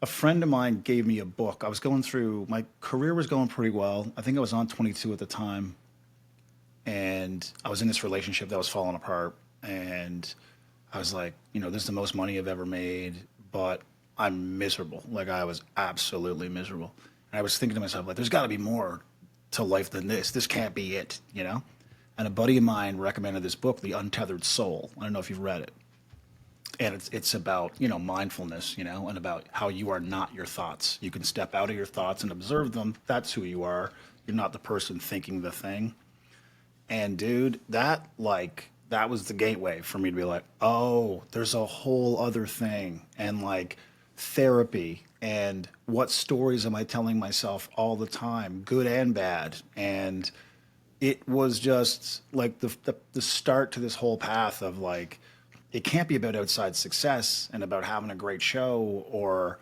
a friend of mine gave me a book. I was going through, my career was going pretty well. I think I was on 22 at the time. And I was in this relationship that was falling apart. And I was like, this is the most money I've ever made, but I'm miserable. Like, I was absolutely miserable. And I was thinking to myself, like, there's got to be more to life than this. This can't be it, And a buddy of mine recommended this book, The Untethered Soul. I don't know if you've read it. And it's about, mindfulness, and about how you are not your thoughts. You can step out of your thoughts and observe them. That's who you are. You're not the person thinking the thing. And dude, that that was the gateway for me to be like, oh, there's a whole other thing, and like therapy, and what stories am I telling myself all the time, good and bad. And it was just like the start to this whole path of like, it can't be about outside success and about having a great show, or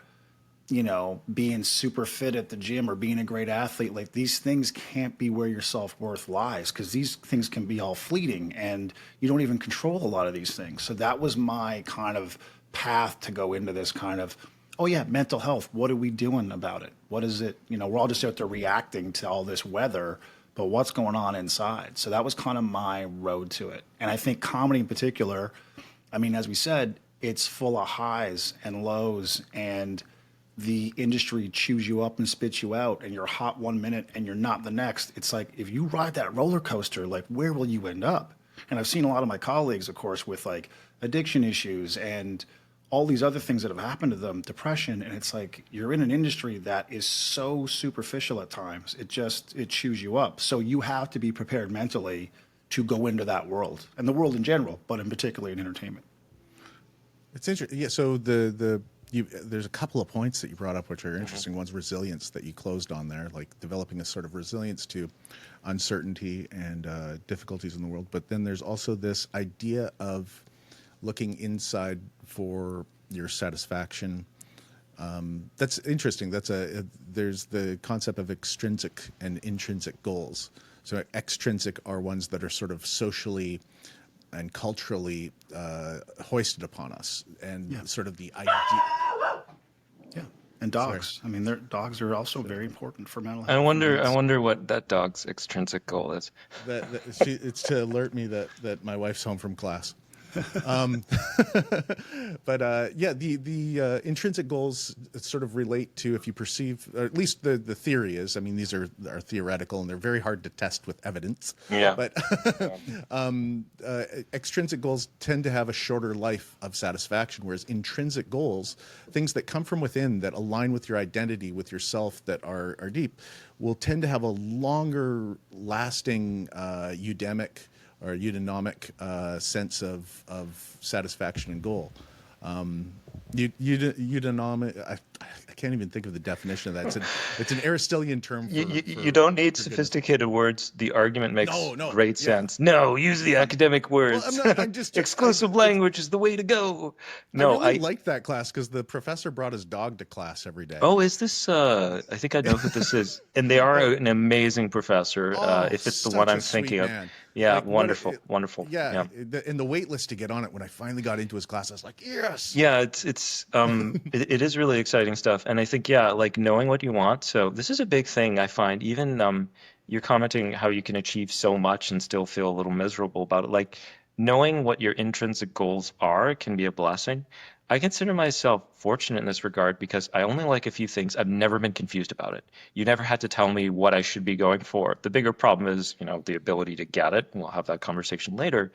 being super fit at the gym, or being a great athlete. Like, these things can't be where your self-worth lies, because these things can be all fleeting and you don't even control a lot of these things. So that was my kind of path to go into this kind of, oh yeah, mental health. What are we doing about it? What is it? We're all just out there reacting to all this weather, but what's going on inside? So that was kind of my road to it. And I think comedy in particular, I mean, as we said, it's full of highs and lows, and the industry chews you up and spits you out, and you're hot 1 minute and you're not the next. It's like, if you ride that roller coaster, like, where will you end up? And I've seen a lot of my colleagues, of course, with like addiction issues and all these other things that have happened to them, depression. And it's like, you're in an industry that is so superficial at times. It chews you up. So you have to be prepared mentally to go into that world, and the world in general, but in particular in entertainment. It's interesting. Yeah. So there's a couple of points that you brought up which are interesting. One's resilience that you closed on there, like developing a sort of resilience to uncertainty and difficulties in the world. But then there's also this idea of looking inside for your satisfaction. That's interesting. There's the concept of extrinsic and intrinsic goals. So extrinsic are ones that are sort of socially and culturally hoisted upon us, and sort of the idea. Yeah, and dogs. Sorry. I mean, dogs are also very important for mental health. I wonder what that dog's extrinsic goal is. It's to alert me that my wife's home from class. But the intrinsic goals sort of relate to, if you perceive, or at least the theory is, I mean, these are theoretical and they're very hard to test with evidence. Yeah. But extrinsic goals tend to have a shorter life of satisfaction, whereas intrinsic goals, things that come from within, that align with your identity, with yourself, that are deep, will tend to have a longer lasting eudaimoc sense of satisfaction and goal. Eudaimoc, I can't even think of the definition of that. It's an Aristotelian term. You don't need sophisticated words. The argument makes great sense. No, use the academic words. Well, I'm just exclusive language is the way to go. No, I really liked that class because the professor brought his dog to class every day. Oh, is this? I think I know who this is, and they are an amazing professor. If it's the one I'm thinking of. Yeah, like, wonderful. Yeah, and the wait list to get on it, when I finally got into his class, I was like, yes. Yeah, it is really exciting stuff. And I think, like knowing what you want. So this is a big thing I find. Even you're commenting how you can achieve so much and still feel a little miserable about it. Like knowing what your intrinsic goals are can be a blessing. I consider myself fortunate in this regard because I only like a few things. I've never been confused about it. You never had to tell me what I should be going for. The bigger problem is, the ability to get it. We'll have that conversation later.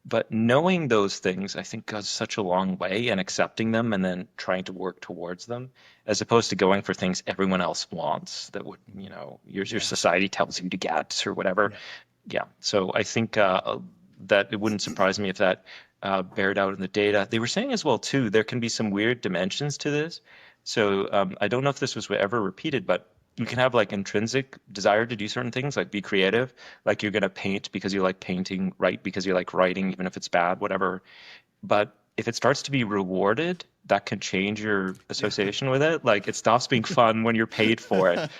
But knowing those things, I think, goes such a long way, and accepting them and then trying to work towards them, as opposed to going for things everyone else wants that would, your society tells you to get or whatever. Yeah. So I think that it wouldn't surprise me if that bared out in the data. They were saying as well, too, there can be some weird dimensions to this. So I don't know if this was ever repeated, but you can have like intrinsic desire to do certain things, like be creative, like you're going to paint because you like painting, write because you like writing, even if it's bad, whatever. But if it starts to be rewarded, that can change your association with it. Like it stops being fun when you're paid for it.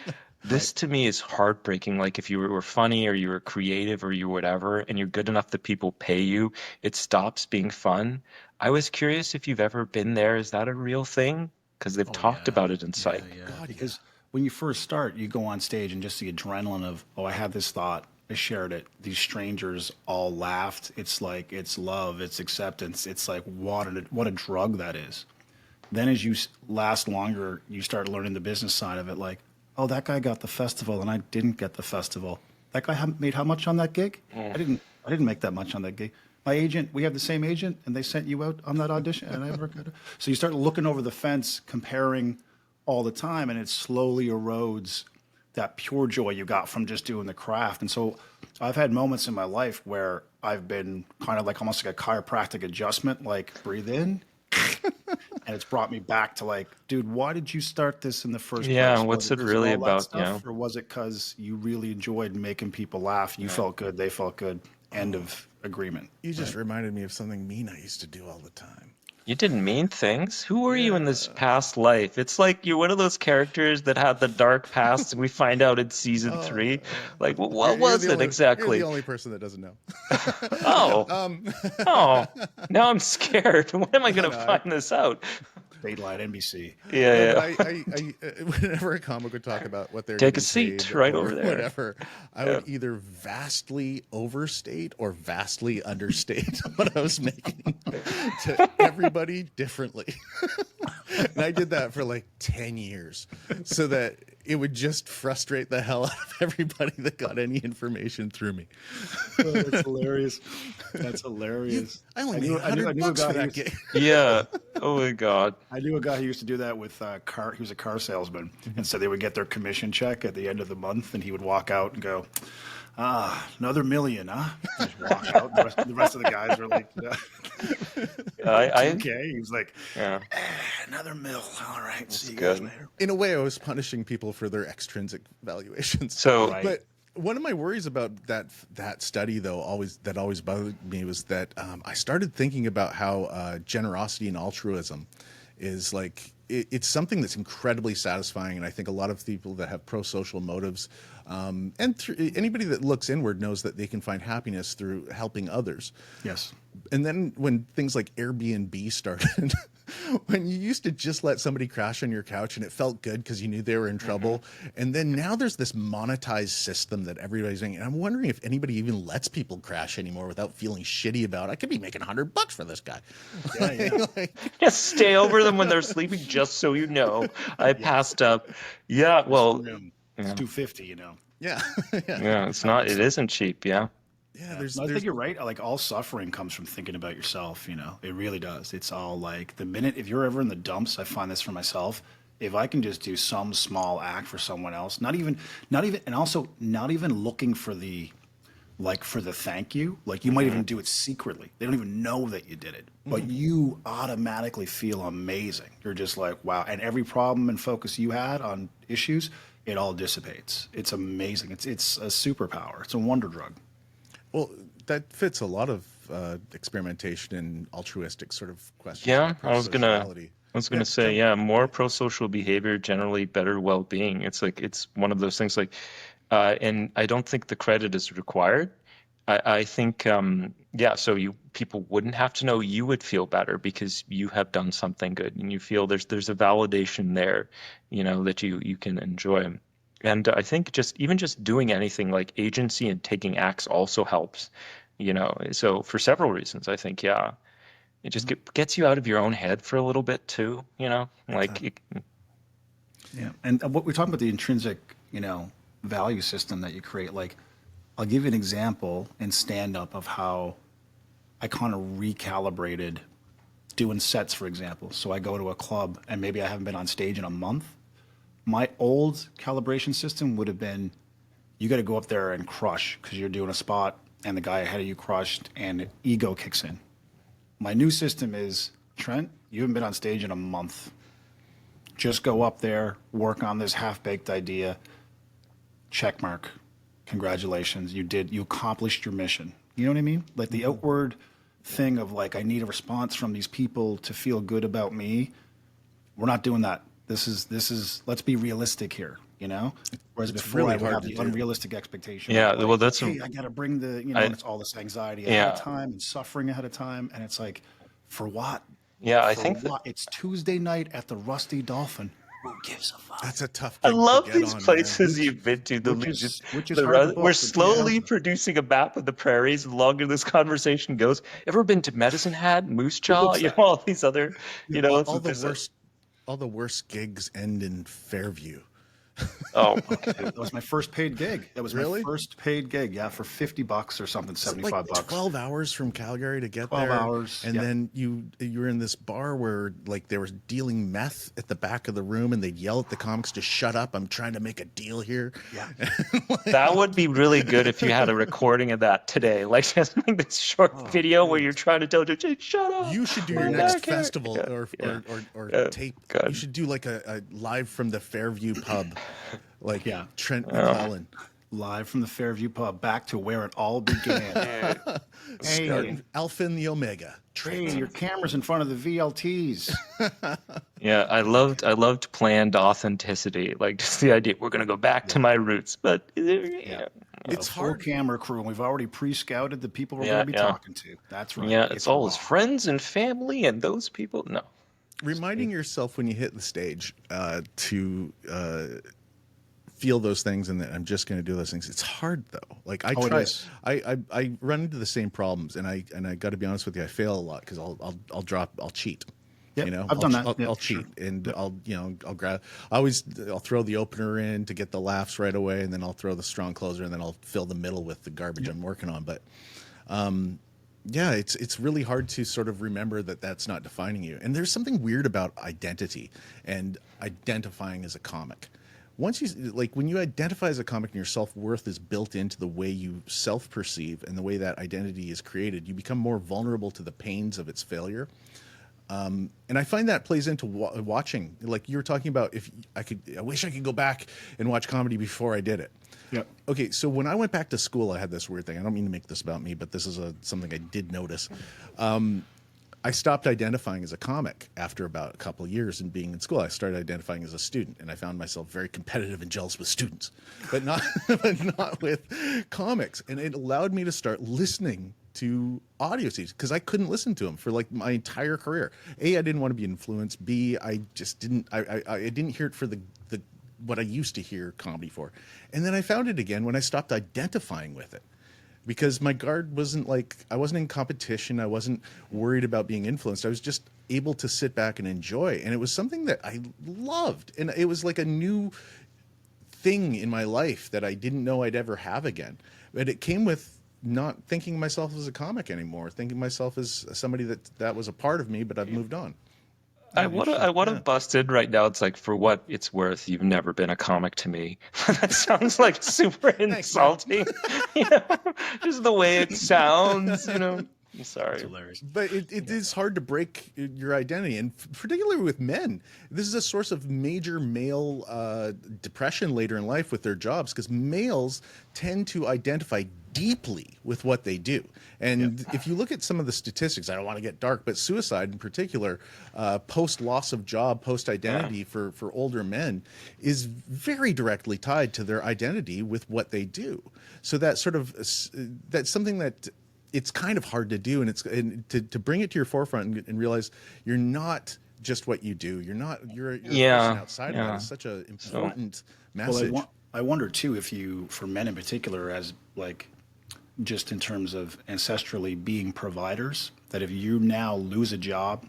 This to me is heartbreaking. Like if you were funny or you were creative or you whatever, and you're good enough that people pay you, it stops being fun. I was curious if you've ever been there. Is that a real thing? Because they've talked about it in psych. God, because when you first start, you go on stage and just the adrenaline of, I had this thought, I shared it. These strangers all laughed. It's like, it's love, it's acceptance. It's like, what a drug that is. Then as you last longer, you start learning the business side of it. Like, oh, that guy got the festival and I didn't get the festival. That guy made how much on that gig? I didn't make that much on that gig. My agent, we have the same agent, and they sent you out on that audition, and I never got it. So you start looking over the fence, comparing all the time, and it slowly erodes that pure joy you got from just doing the craft. And so So I've had moments in my life where I've been kind of like almost like a chiropractic adjustment, like breathe in, and it's brought me back to like, dude, why did you start this in the first Yeah, place? Was what's it it 'cause of really all that about? Yeah. stuff, or was it because you really enjoyed making people laugh? You felt good, they felt good. End of agreement. You just reminded me of something mean I used to do all the time. You didn't mean things. Who were you in this Yeah. past life? It's like you're one of those characters that had the dark past, and we find out in season three. Like, what was it You're the exactly? only person that doesn't know. Oh, oh, now I'm scared. When am I No, going no, to find this out? Dateline NBC. Yeah, no, but yeah. whenever a comic would talk about what they're Take a getting seat paid right or over there. whatever, I would either vastly overstate or vastly understate what I was making to everybody differently. And I did that for like 10 years so that it would just frustrate the hell out of everybody that got any information through me. Oh, that's hilarious. That's hilarious. I only made $100 for that gig. Yeah. Oh my God. I knew a guy who used to do that with car. He was a car salesman, and so they would get their commission check at the end of the month, and he would walk out and go, another million, huh? Just walk out. The rest of the guys were like, okay. He was like, Yeah. another mill. All right, see you good. guys later. In a way, I was punishing people for their extrinsic valuations. So, Right. But one of my worries about that study, though, always bothered me was that I started thinking about how generosity and altruism is like it's something that's incredibly satisfying, and I think a lot of people that have pro-social motives and anybody that looks inward knows that they can find happiness through helping others. Yes. And then when things like Airbnb started, when you used to just let somebody crash on your couch and it felt good because you knew they were in trouble. And then now there's this monetized system that everybody's doing. And I'm wondering if anybody even lets people crash anymore without feeling shitty about, I could be making $100 for this guy. Yeah. just stay over them when they're sleeping, just so you know. I passed up. Yeah. Well, It's $250, you know. Yeah. yeah, it isn't cheap. Yeah. Yeah, I think you're right. Like all suffering comes from thinking about yourself, you know. It really does. It's all like the minute if you're ever in the dumps, I find this for myself. If I can just do some small act for someone else, not even and also not even looking for the thank you. Like you might even do it secretly. They don't even know that you did it. But you automatically feel amazing. You're just like, wow. And every problem and focus you had on issues, it all dissipates. It's amazing. It's a superpower. It's a wonder drug. Well, that fits a lot of experimentation and altruistic sort of questions. Yeah, like I was gonna pro-sociality. say, yeah, more pro-social behavior, generally better well-being. It's like it's one of those things like, and I don't think the credit is required. I think, yeah, so people wouldn't have to know, you would feel better because you have done something good and you feel there's a validation there, you know, that you can enjoy. And I think just doing anything like agency and taking acts also helps, you know. So for several reasons, I think, yeah, it just gets you out of your own head for a little bit too, you know, like. Yeah, and what we're talking about the intrinsic, you know, value system that you create. Like, I'll give you an example in stand-up of how I kind of recalibrated doing sets, for example. So I go to a club and maybe I haven't been on stage in a month. My old calibration system would have been, you got to go up there and crush because you're doing a spot and the guy ahead of you crushed and ego kicks in. My new system is, Trent, you haven't been on stage in a month. Just go up there, work on this half-baked idea, check mark. Congratulations, you accomplished your mission. You know what I mean? Like the outward thing of like, I need a response from these people to feel good about me. We're not doing that. This is let's be realistic here, you know? Whereas before really I would hard have to the do. unrealistic expectation. Yeah, of well, that's hey, I gotta bring the, you know, and it's all this anxiety ahead of time and suffering ahead of time. And it's like, for what? Yeah, I For think what? It's Tuesday night at the Rusty Dolphin. Who gives a fuck? That's a tough I gig love to get these on, places man. you've been to. The which Legion, is hard to book we're with slowly Pete Johansson. producing a map of the prairies. The longer this conversation goes, ever been to Medicine Hat, Moose Jaw, you know, all these other, you know, all it's the worst gigs end in Fairview. Oh, okay. That was my first paid gig. That was Really? my first paid gig. Yeah, for $50 or something, Is it 75 like bucks. 12 hours from Calgary to get 12 there? hours, And yeah. then you were in this bar where like they were dealing meth at the back of the room, and they'd yell at the comics to shut up. I'm trying to make a deal here. Yeah. That would be really good if you had a recording of that today, like just like this short video where you're trying to tell you, shut up. You should do your I'm next back here." festival Yeah, or yeah. tape. God. You should do like a live from the Fairview pub, like Yeah. Trent McClellan. Live from the Fairview pub, back to where it all began. Hey, Alpha and the Omega. hey, your camera's in front of the VLTs. Yeah, I loved planned authenticity, like just the idea we're gonna go back to my roots. But yeah, It's A full hard. camera crew, and we've already pre-scouted the people we're Yeah, going to be yeah. talking to. That's right. yeah, it's all his raw. friends and family and those people. No, Reminding yourself when you hit the stage to feel those things, and that I'm just going to do those things. It's hard though. Like I Oh, it try, is. I run into the same problems, and I got to be honest with you, I fail a lot because I'll cheat. Yep, You know, I've done that. I'll Yeah, cheat, sure. and I'll throw the opener in to get the laughs right away, and then I'll throw the strong closer, and then I'll fill the middle with the garbage I'm working on. But yeah, it's really hard to sort of remember that that's not defining you. And there's something weird about identity and identifying as a comic. Once you like when you identify as a comic and your self-worth is built into the way you self-perceive and the way that identity is created, you become more vulnerable to the pains of its failure. And I find that plays into watching. Like you were talking about, I wish I could go back and watch comedy before I did it. Yep. Okay, so when I went back to school, I had this weird thing. I don't mean to make this about me, but this is something I did notice. I stopped identifying as a comic after about a couple of years in being in school. I started identifying as a student, and I found myself very competitive and jealous with students, but not but not with comics. And it allowed me to start listening to audio CDs because I couldn't listen to them for like my entire career. A, I didn't want to be influenced. B, I just didn't. I didn't hear it for the what I used to hear comedy for. And then I found it again when I stopped identifying with it. Because my guard wasn't like, I wasn't in competition. I wasn't worried about being influenced. I was just able to sit back and enjoy. And it was something that I loved. And it was like a new thing in my life that I didn't know I'd ever have again. But it came with not thinking myself as a comic anymore, thinking myself as somebody that was a part of me, but I've moved on. I would have busted right now. It's like, for what it's worth, you've never been a comic to me. That sounds like super insulting. You know, just the way it sounds. You know, I'm sorry. Hilarious. But it is hard to break your identity, and particularly with men. This is a source of major male depression later in life with their jobs, because males tend to identify deeply with what they do. And if you look at some of the statistics, I don't want to get dark, but suicide in particular, post loss of job, post identity for older men is very directly tied to their identity with what they do. So that sort of, that's something that it's kind of hard to do. And to bring it to your forefront and realize you're not just what you do. You're a person outside of that is such an important message. Well, I wonder too if you, for men in particular, as like just in terms of ancestrally being providers, that if you now lose a job,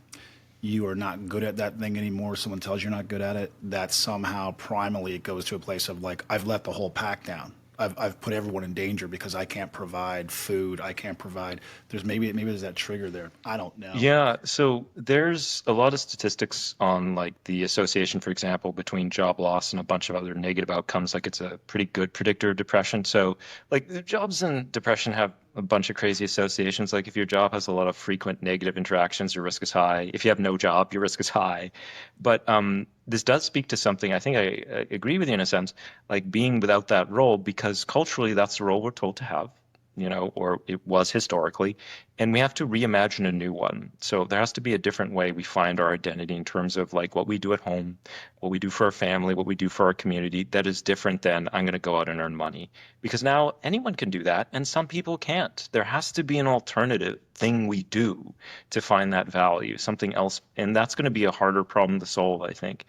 you are not good at that thing anymore, someone tells you you're not good at it, that somehow primally it goes to a place of like, I've let the whole pack down. I've put everyone in danger because I can't provide food. I can't provide. Maybe there's that trigger there. I don't know. Yeah, so there's a lot of statistics on like the association, for example, between job loss and a bunch of other negative outcomes. Like it's a pretty good predictor of depression. So like the jobs and depression have a bunch of crazy associations. Like if your job has a lot of frequent negative interactions, your risk is high. If you have no job, your risk is high. But this does speak to something. I think I agree with you in a sense, like being without that role, because culturally that's the role we're told to have, you know, or it was historically, and we have to reimagine a new one. So there has to be a different way we find our identity in terms of like what we do at home, what we do for our family, what we do for our community, that is different than I'm going to go out and earn money. Because now anyone can do that and some people can't. There has to be an alternative thing we do to find that value, something else. And that's going to be a harder problem to solve, I think.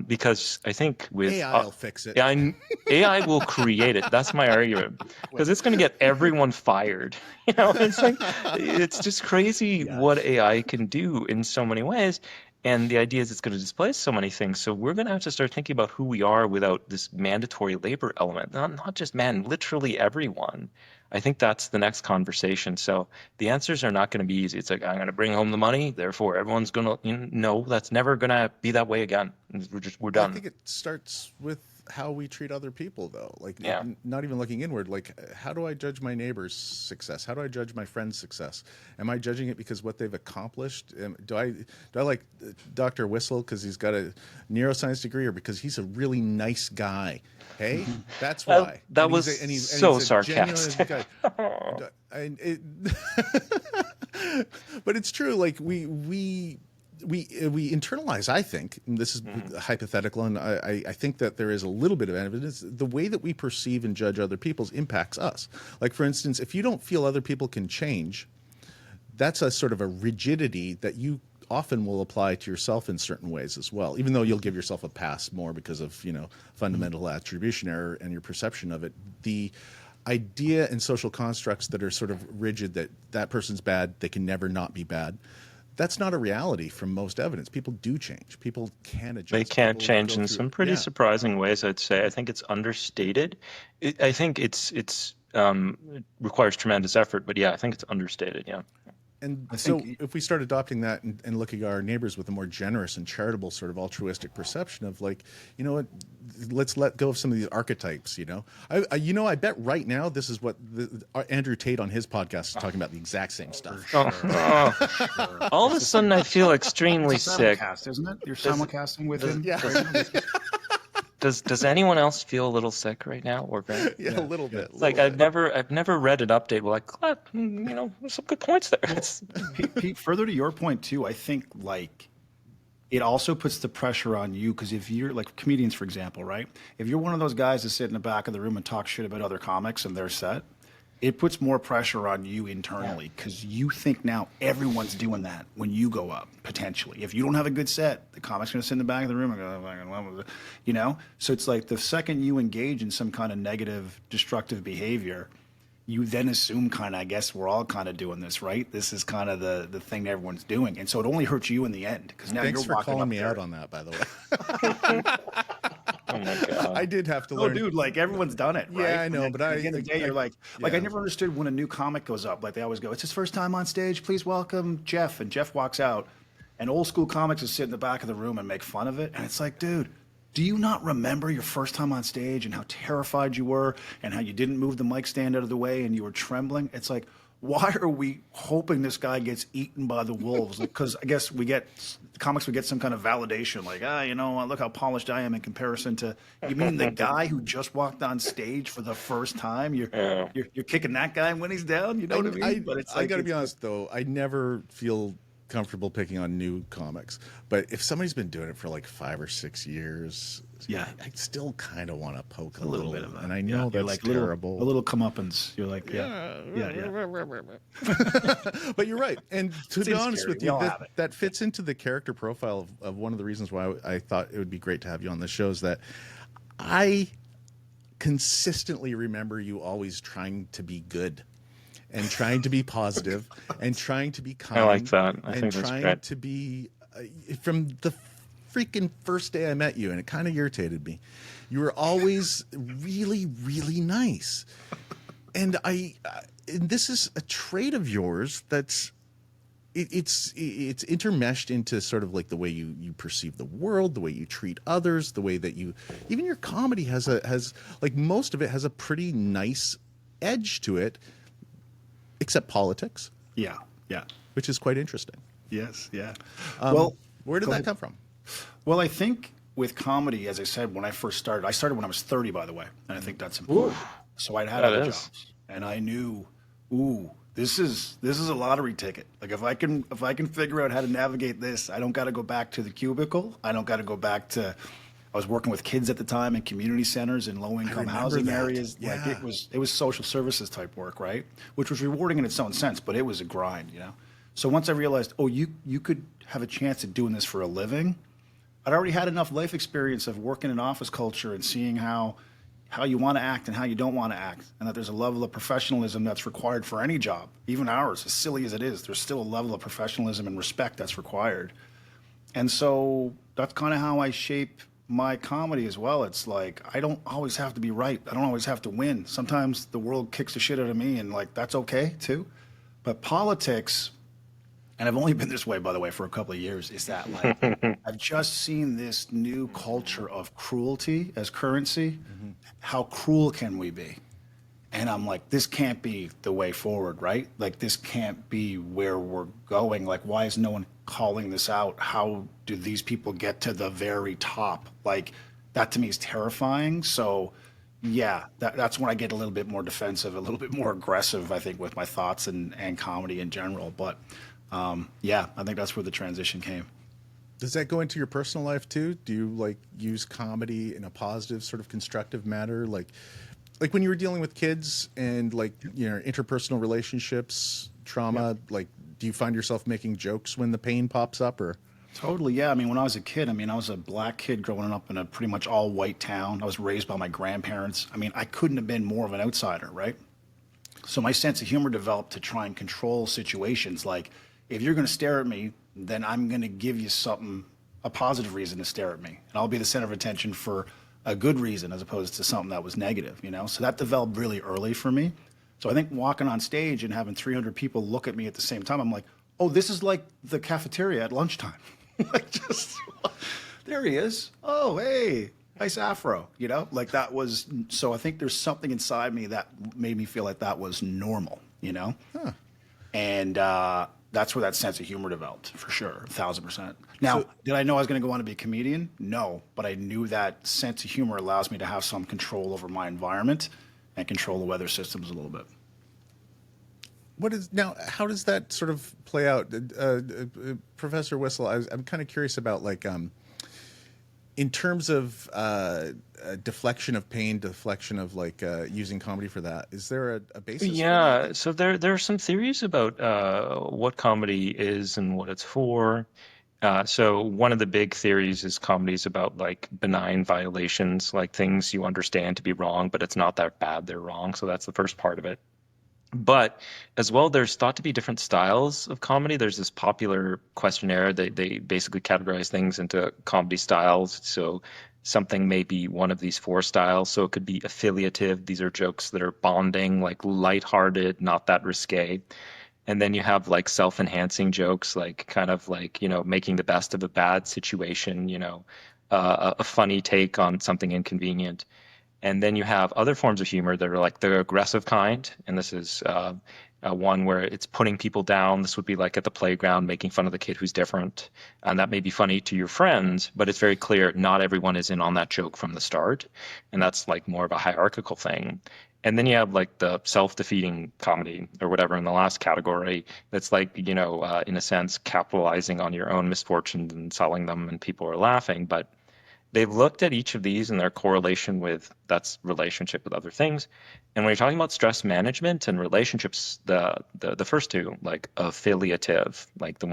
Because I think with AI will fix it. AI will create it. That's my argument, because it's going to get everyone fired. You know, it's like it's just crazy what AI can do in so many ways. And the idea is it's going to displace so many things. So we're going to have to start thinking about who we are without this mandatory labor element. Not just men, literally everyone. I think that's the next conversation. So the answers are not going to be easy. It's like, I'm going to bring home the money, therefore everyone's going to, no, that's never going to be that way again. We're Well, I done. think it starts with how we treat other people, though. Like, Yeah. not even looking inward. Like, how do I judge my neighbor's success? How do I judge my friend's success? Am I judging it because what they've accomplished? Do I like Dr. Whissell because he's got a neuroscience degree, or because he's a really nice guy? Hey, that's why. That And was so he's a genuine sarcastic. guy. But it's true. Like we internalize, I think, and this is hypothetical, and I think that there is a little bit of evidence, the way that we perceive and judge other people's impacts us. Like, for instance, if you don't feel other people can change, that's a sort of a rigidity that you often will apply to yourself in certain ways as well, even though you'll give yourself a pass more because of, fundamental attribution error and your perception of it. The idea and social constructs that are sort of rigid, that person's bad, they can never not be bad, that's not a reality from most evidence. People do change. People can adjust. They can People change go in through- some pretty yeah. surprising ways, I'd say. I think it's understated. I think it requires tremendous effort, but yeah, I think it's understated. Yeah. And I so think- if we start adopting that and looking at our neighbors with a more generous and charitable sort of altruistic perception of, like, you know what, let's let go of some of these archetypes, I bet right now this is what Andrew Tate on his podcast is talking about, the exact same stuff. All of a sudden, I feel extremely It's a sick. simulcast, isn't it? You're simulcasting with him. Yeah. Does anyone else feel a little sick right now, or Grant? Yeah, a little bit. Like I've never read an update. Well, like, there's some good points there. It's, Pete, further to your point too, I think like it also puts the pressure on you, because if you're like comedians, for example, right? If you're one of those guys that sit in the back of the room and talk shit about other comics and their set, it puts more pressure on you internally, because you think now everyone's doing that when you go up, potentially. If you don't have a good set, the comic's going to sit in the back of the room and go, So it's like the second you engage in some kind of negative, destructive behavior, you then assume kind of, I guess we're all kind of doing this, right? This is kind of the thing that everyone's doing. And so it only hurts you in the end, because now Thanks you're for walking calling up me there. out on that, by the way. oh my god. I did have to No, learn. dude, like everyone's done it, right? Yeah, I know, And but then at the end of the day, you're like I yeah. never understood when a new comic goes up. Like they always go, "It's his first time on stage. Please welcome Jeff." And Jeff walks out, and old school comics just sit in the back of the room and make fun of it. And it's like, dude, do you not remember your first time on stage and how terrified you were and how you didn't move the mic stand out of the way and you were trembling? It's like, why are we hoping this guy gets eaten by the wolves? Because I guess we get some kind of validation, like, look how polished I am in comparison to. You mean the guy who just walked on stage for the first time? You're kicking that guy when he's down. You know what I mean? But it's I like, got to be honest, though, I never feel comfortable picking on new comics. But if somebody's been doing it for like 5 or 6 years, Yeah. I still kind of want to poke a little bit of that. And I know You're that's like terrible. a little comeuppance. You're like, yeah. But you're right. And to be honest scary. with We you, all have it. that fits into the character profile of one of the reasons why I thought it would be great to have you on the show, is that I consistently remember you always trying to be good and trying to be positive and trying to be kind. I like that. I and think that's trying great. to be from the freaking first day I met you, and it kind of irritated me. You were always really, really nice. And and this is a trait of yours that's it's intermeshed into sort of like the way you perceive the world, the way you treat others, the way that even your comedy has like most of it has a pretty nice edge to it, except politics, Yeah. which is quite interesting. Yes. Yeah. Where did go that ahead. come from? Well, I think with comedy, as I said, when I first started, I started when I was 30, by the way, and I think that's important. So I'd had That other is. jobs, and I knew, this is a lottery ticket. Like if I can figure out how to navigate this, I don't got to go back to the cubicle. I don't got to go back to. I was working with kids at the time in community centers in low income remember housing that. areas. Yeah. Like it was social services type work, right? Which was rewarding in its own sense, but it was a grind, So once I realized, you could have a chance at doing this for a living. I'd already had enough life experience of working in office culture and seeing how you want to act and how you don't want to act, and that there's a level of professionalism that's required for any job, even ours, as silly as it is. There's still a level of professionalism and respect that's required. And so that's kind of how I shape my comedy as well. It's like I don't always have to be right. I don't always have to win. Sometimes the world kicks the shit out of me, and like that's okay too. But politics, and I've only been this way, by the way, for a couple of years, is that like I've just seen this new culture of cruelty as currency. How cruel can we be? And I'm like, this can't be the way forward, right? Like, this can't be where we're going. Like, why is no one calling this out? How do these people get to the very top? Like, that to me is terrifying. So, yeah, that's when I get a little bit more defensive, a little bit more aggressive, I think, with my thoughts and comedy in general. But yeah, I think that's where the transition came. Does that go into your personal life too? Do you like use comedy in a positive, sort of constructive manner? Like when you were dealing with kids and like, you know, interpersonal relationships, trauma, like, do you find yourself making jokes when the pain pops up or? Totally, yeah. I mean, when I was a kid, I was a black kid growing up in a pretty much all white town. I was raised by my grandparents. I mean, I couldn't have been more of an outsider, right? So my sense of humor developed to try and control situations. Like, if you're going to stare at me, then I'm going to give you something, a positive reason to stare at me. And I'll be the center of attention for a good reason as opposed to something that was negative, you know? So that developed really early for me. So I think walking on stage and having 300 people look at me at the same time, I'm like, oh, this is like the cafeteria at lunchtime. Like, just, there he is. Oh, hey, nice afro, you know? Like, that was, so I think there's something inside me that made me feel like that was normal, you know? Huh. And that's where that sense of humor developed, for sure, 1,000%. Now, did I know I was going to go on to be a comedian? No, but I knew that sense of humor allows me to have some control over my environment and control the weather systems a little bit. How does that sort of play out? Professor Whissell, I'm kind of curious about like, in terms of deflection of pain, deflection of like using comedy for that, is there a basis? Yeah, so there are some theories about what comedy is and what it's for. So one of the big theories is comedy is about like benign violations, like things you understand to be wrong, but it's not that bad they're wrong. So that's the first part of it. But as well, there's thought to be different styles of comedy. There's this popular questionnaire. They basically categorize things into comedy styles. So something may be one of these four styles. So it could be affiliative. These are jokes that are bonding, like lighthearted, not that risque. And then you have like self-enhancing jokes, like kind of like, you know, making the best of a bad situation, you know, a funny take on something inconvenient. And then you have other forms of humor that are like the aggressive kind. And this is one where it's putting people down. This would be like at the playground, making fun of the kid who's different. And that may be funny to your friends, but it's very clear not everyone is in on that joke from the start. And that's like more of a hierarchical thing. And then you have like the self-defeating comedy or whatever in the last category. That's like, you know, in a sense, capitalizing on your own misfortunes and selling them and people are laughing. But they've looked at each of these and their correlation with that's relationship with other things. And when you're talking about stress management and relationships, the first two, like affiliative, like the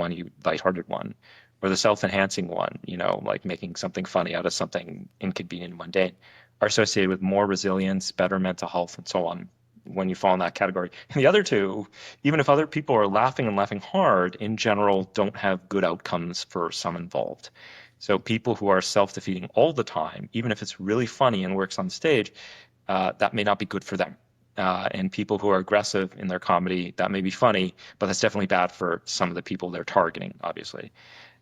lighthearted one, or the self-enhancing one, you know, like making something funny out of something inconvenient and mundane, are associated with more resilience, better mental health, and so on when you fall in that category. And the other two, even if other people are laughing and laughing hard, in general don't have good outcomes for some involved. So people who are self-defeating all the time, even if it's really funny and works on stage, that may not be good for them. And people who are aggressive in their comedy, that may be funny, but that's definitely bad for some of the people they're targeting, obviously.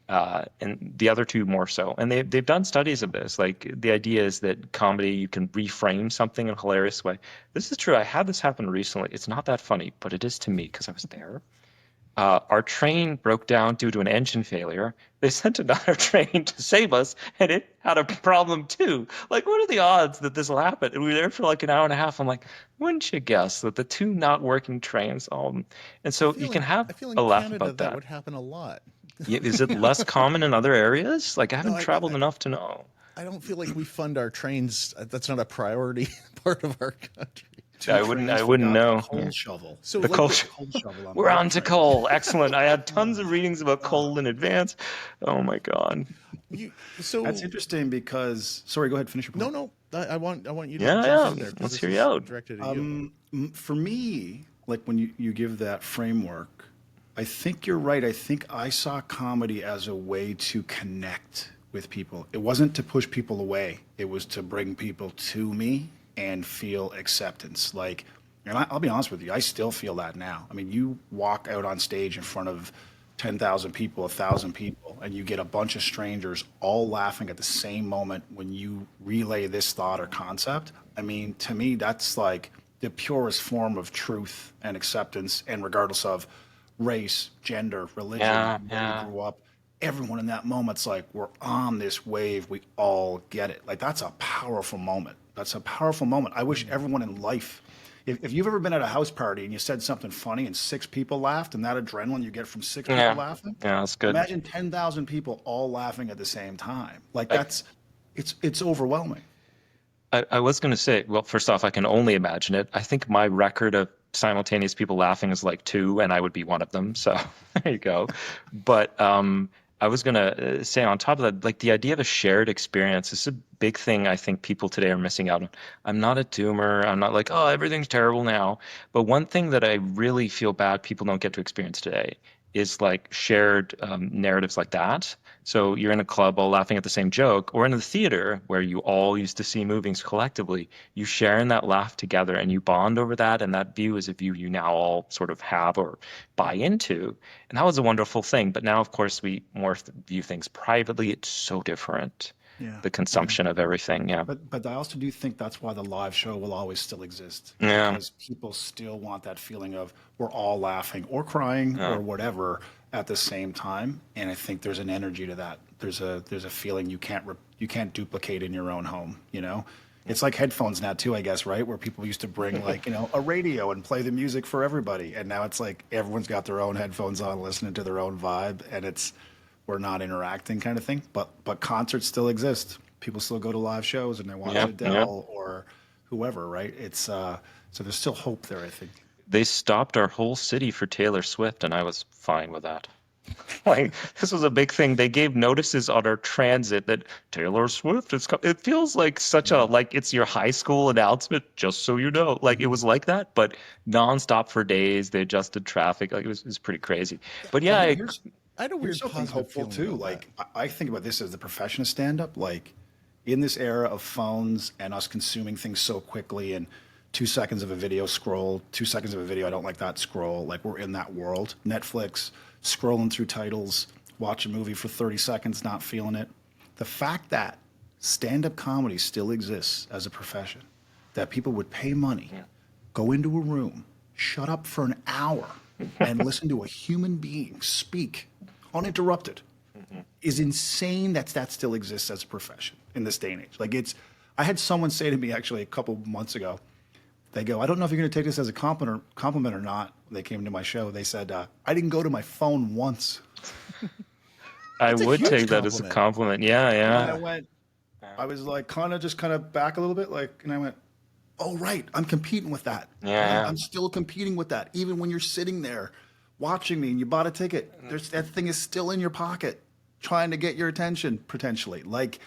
And the other two more so. And they've done studies of this. Like the idea is that comedy, you can reframe something in a hilarious way. This is true. I had this happen recently. It's not that funny, but it is to me because I was there. Our train broke down due to an engine failure. They sent another train to save us, and it had a problem too. Like, what are the odds that this will happen? And we were there for like an hour and a half. I'm like, wouldn't you guess that the two not working trains? And so you can have I feel in a laugh Canada about that would happen a lot. Yeah, is it less common in other areas? Like, I haven't traveled enough to know. I don't feel like we fund our trains. That's not a priority part of our country. I wouldn't know. Coal shovel. So The like, coal shovel. We're on to coal. Excellent. I had tons of readings about coal in advance. Oh my God. so That's interesting because, sorry, go ahead, finish your point. No, I want you to Yeah, jump in there. 'Cause let's this hear is you out. Directed at you. For me, like when you give that framework, I think you're right. I think I saw comedy as a way to connect with people. It wasn't to push people away. It was to bring people to me and feel acceptance. Like, and I'll be honest with you, I still feel that now. I mean, you walk out on stage in front of 10,000 people, 1,000 people, and you get a bunch of strangers all laughing at the same moment when you relay this thought or concept. I mean, to me, that's like the purest form of truth and acceptance, and regardless of race, gender, religion, Yeah, where you yeah. grew up, everyone in that moment's like, we're on this wave. We all get it. Like, that's a powerful moment. That's a powerful moment. I wish everyone in life, if you've ever been at a house party and you said something funny and 6 people laughed, and that adrenaline you get from 6 people Yeah. laughing, Yeah, that's good. imagine 10,000 people all laughing at the same time. Like, I, it's overwhelming. I was going to say, well, first off, I can only imagine it. I think my record of simultaneous people laughing is like 2, and I would be one of them. So there you go. But I was going to say on top of that, like the idea of a shared experience is a big thing I think people today are missing out on. I'm not a doomer. I'm not like, oh, everything's terrible now. But one thing that I really feel bad people don't get to experience today is like shared narratives like that. So you're in a club all laughing at the same joke, or in the theater where you all used to see movies collectively. You share in that laugh together and you bond over that, and that view is a view you now all sort of have or buy into. And that was a wonderful thing. But now, of course, we more view things privately. It's so different. Yeah. The consumption of everything. Yeah. But I also do think that's why the live show will always still exist, Yeah. because people still want that feeling of we're all laughing or crying Yeah. or whatever at the same time. And I think there's an energy to that. There's a feeling you can't duplicate in your own home. You know, it's like headphones now too, I guess, right? Where people used to bring like a radio and play the music for everybody, and now it's like everyone's got their own headphones on, listening to their own vibe, and we're not interacting kind of thing. But concerts still exist. People still go to live shows and they watch Yeah. Adele Yeah. or whoever, right? It's so there's still hope there, I think. They stopped our whole city for Taylor Swift, and I was fine with that. Like, this was a big thing. They gave notices on our transit that Taylor Swift is coming. It feels like such a, like it's your high school announcement, just so you know. Like, it was like that, but nonstop for days. They adjusted traffic. Like, it was pretty crazy. But yeah, Here's I had a here's weird something positive hopeful feeling too. about Like I think about this as the profession of stand-up. Like, in this era of phones and us consuming things so quickly, and 2 seconds of a video scroll, 2 seconds of a video, I don't like that scroll. Like, we're in that world. Netflix, scrolling through titles, watch a movie for 30 seconds, not feeling it. The fact that stand-up comedy still exists as a profession, that people would pay money, go into a room, shut up for an hour, and listen to a human being speak uninterrupted, is insane. That still exists as a profession in this day and age. Like, I had someone say to me actually a couple months ago, they go, I don't know if you're going to take this as a compliment or not. They came to my show. They said, I didn't go to my phone once. I That's a would huge take that as a compliment. Yeah, And yeah. I was like, kind of back a little bit, like, and I went, oh, right, I'm competing with that. Yeah. I'm still competing with that. Even when you're sitting there watching me and you bought a ticket, that thing is still in your pocket trying to get your attention, potentially. Like,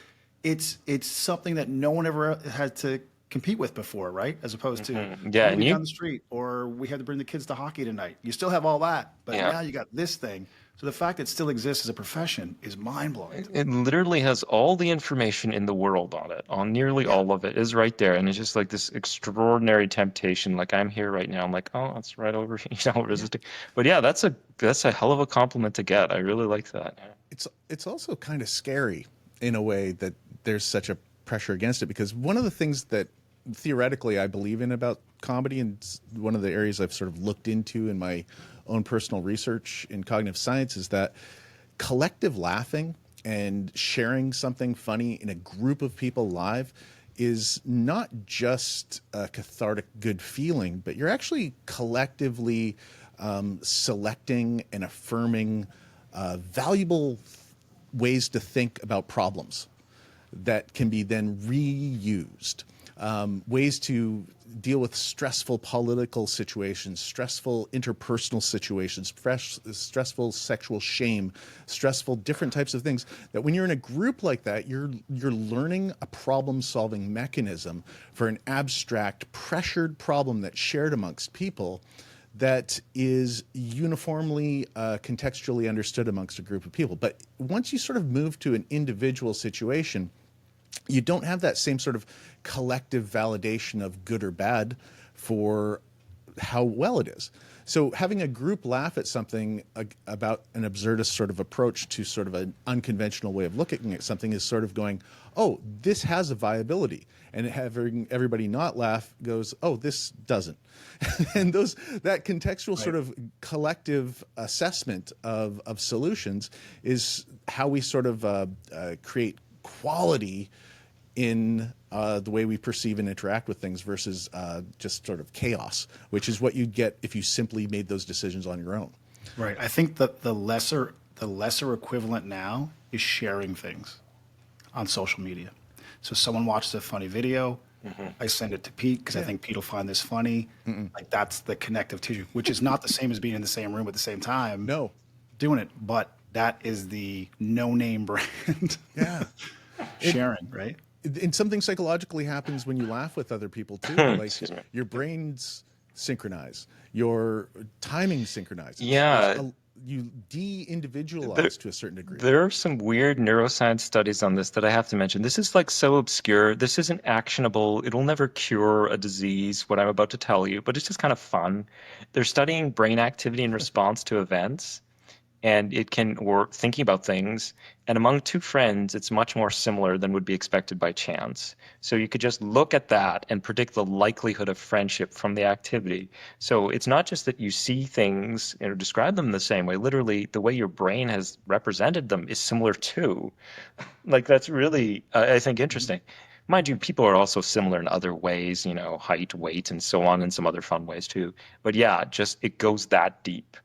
it's something that no one ever had to compete with before, right? As opposed to Yeah, and moving you down the street, or we had to bring the kids to hockey tonight. You still have all that, but Yeah. now you got this thing. So the fact that it still exists as a profession is mind-blowing. It literally has all the information in the world on it. On nearly all of it is right there, and it's just like this extraordinary temptation. Like, I'm here right now. I'm like, oh, that's right over here. Resisting. But yeah, that's a hell of a compliment to get. I really like that. It's also kind of scary in a way that there's such a pressure against it, because one of the things that theoretically I believe in about comedy, and one of the areas I've sort of looked into in my own personal research in cognitive science, is that collective laughing and sharing something funny in a group of people live is not just a cathartic good feeling, but you're actually collectively selecting and affirming valuable ways to think about problems that can be then reused. Ways to deal with stressful political situations, stressful interpersonal situations, stressful sexual shame, stressful different types of things, that when you're in a group like that, you're learning a problem-solving mechanism for an abstract, pressured problem that's shared amongst people that is uniformly contextually understood amongst a group of people. But once you sort of move to an individual situation, you don't have that same sort of collective validation of good or bad for how well it is. So having a group laugh at something about an absurdist sort of approach to sort of an unconventional way of looking at something is sort of going, oh, this has a viability. And having everybody not laugh goes, oh, this doesn't. And that contextual sort of collective assessment of solutions is how we sort of create quality in the way we perceive and interact with things versus just sort of chaos, which is what you'd get if you simply made those decisions on your own. Right. I think that the lesser equivalent now is sharing things on social media. So someone watches a funny video, I send it to Pete because I think Pete will find this funny. Like that's the connective tissue, which is not the same as being in the same room at the same time. No. Doing it, but that is the no-name brand. Yeah. Sharing, right? And something psychologically happens when you laugh with other people too. Like your brains synchronize, your timing synchronizes. Yeah. You de-individualize to a certain degree. There are some weird neuroscience studies on this that I have to mention. This is like so obscure. This isn't actionable. It'll never cure a disease, what I'm about to tell you, but it's just kind of fun. They're studying brain activity in response to events. And or thinking about things. And among two friends, it's much more similar than would be expected by chance. So you could just look at that and predict the likelihood of friendship from the activity. So it's not just that you see things and describe them the same way. Literally, the way your brain has represented them is similar too. Like that's really, I think, interesting. Mind you, people are also similar in other ways, height, weight, and so on, and some other fun ways too. But yeah, just it goes that deep.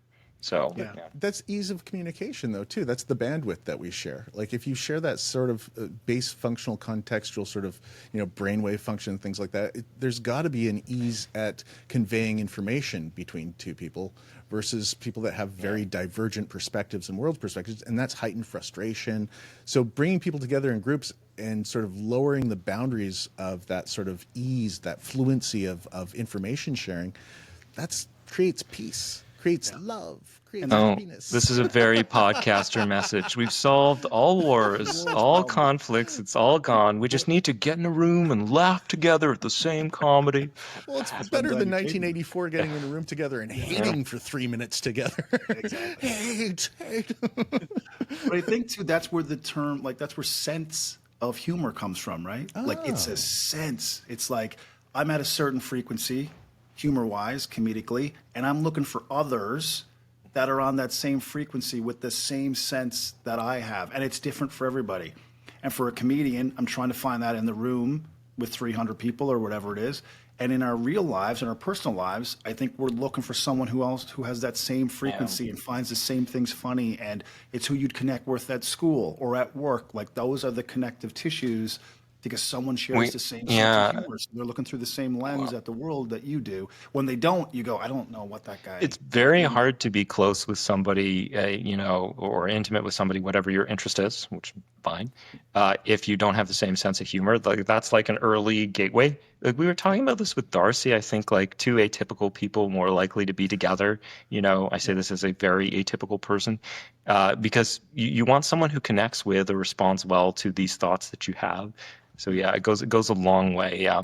So yeah. That's ease of communication, though, too. That's the bandwidth that we share. Like if you share that sort of base functional contextual sort of, brainwave function, things like that, there's got to be an ease at conveying information between two people versus people that have very divergent perspectives and world perspectives, and that's heightened frustration. So bringing people together in groups and sort of lowering the boundaries of that sort of ease, that fluency of information sharing, that creates peace. Creates love, creates happiness. This is a very podcaster message. We've solved all wars, all conflicts. It's all gone. We just need to get in a room and laugh together at the same comedy. Well, it's better than 1984 getting in a room together and hating for 3 minutes together. Exactly. hate. But I think, too, that's where the term, that's where sense of humor comes from, right? Like it's a sense. It's like I'm at a certain frequency, humor-wise, comedically, and I'm looking for others that are on that same frequency with the same sense that I have. And it's different for everybody. And for a comedian, I'm trying to find that in the room with 300 people or whatever it is. And in our real lives, in our personal lives, I think we're looking for someone who has that same frequency and finds the same things funny. And it's who you'd connect with at school or at work. Like those are the connective tissues because someone shares the same sense of humor. So they're looking through the same lens at the world that you do. When they don't, you go, I don't know what that guy is. It's very hard to be close with somebody, or intimate with somebody, whatever your interest is, which fine, if you don't have the same sense of humor. Like that's like an early gateway. Like we were talking about this with Darcy. I think like two atypical people more likely to be together. I say this as a very atypical person because you want someone who connects with or responds well to these thoughts that you have. So yeah, it goes a long way. Yeah,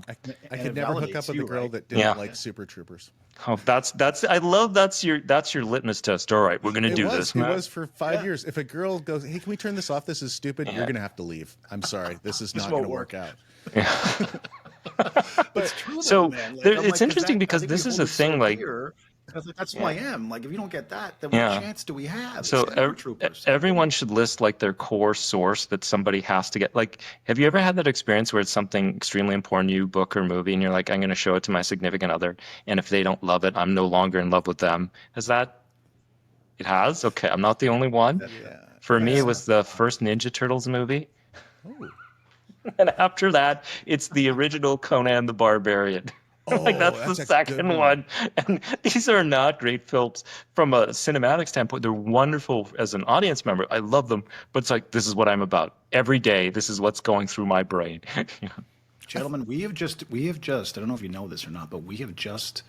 I could never hook up with a girl that didn't like Super Troopers. Oh, I love that's your litmus test. All right, we're gonna do this. It was for 5 years. If a girl goes, "Hey, can we turn this off? This is stupid," you're gonna have to leave. I'm sorry, this is not gonna work out. Yeah. But it's true, so man. it's interesting because this is a thing like. That's who I am. Like, if you don't get that, then what chance do we have? So everyone should list like their core source that somebody has to get. Like, have you ever had that experience where it's something extremely important to you, book or movie, and you're like, I'm going to show it to my significant other, and if they don't love it, I'm no longer in love with them? It has? Okay, I'm not the only one. Yeah. For me, it was the first Ninja Turtles movie. Oh. And after that, it's the original Conan the Barbarian. That's the second one. And these are not great films from a cinematic standpoint. They're wonderful as an audience member. I love them. But it's like, this is what I'm about. Every day, this is what's going through my brain. Gentlemen, we have just, I don't know if you know this or not, but we have just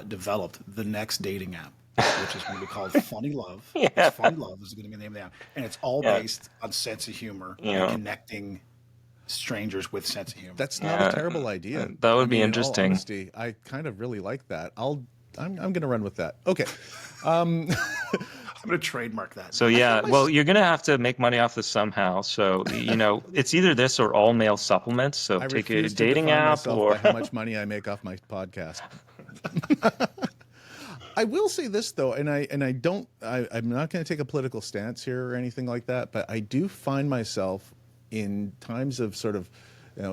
developed the next dating app, which is going to be called Funny Love. Yeah. It's Funny Love is going to be the name of the app, and it's all Yeah. based on sense of humor Yeah. and connecting strangers with sense of humor. That's not a terrible idea. That would I be mean, interesting. In all honesty, I kind of really like that. I'm going to run with that. Okay. I'm going to trademark that. So yeah, well, you're gonna have to make money off this somehow. So it's either this or all male supplements. So I take a refuse to dating define app myself or by how much money I make off my podcast. I will say this though, and I'm not going to take a political stance here or anything like that, but I do find myself in times of sort of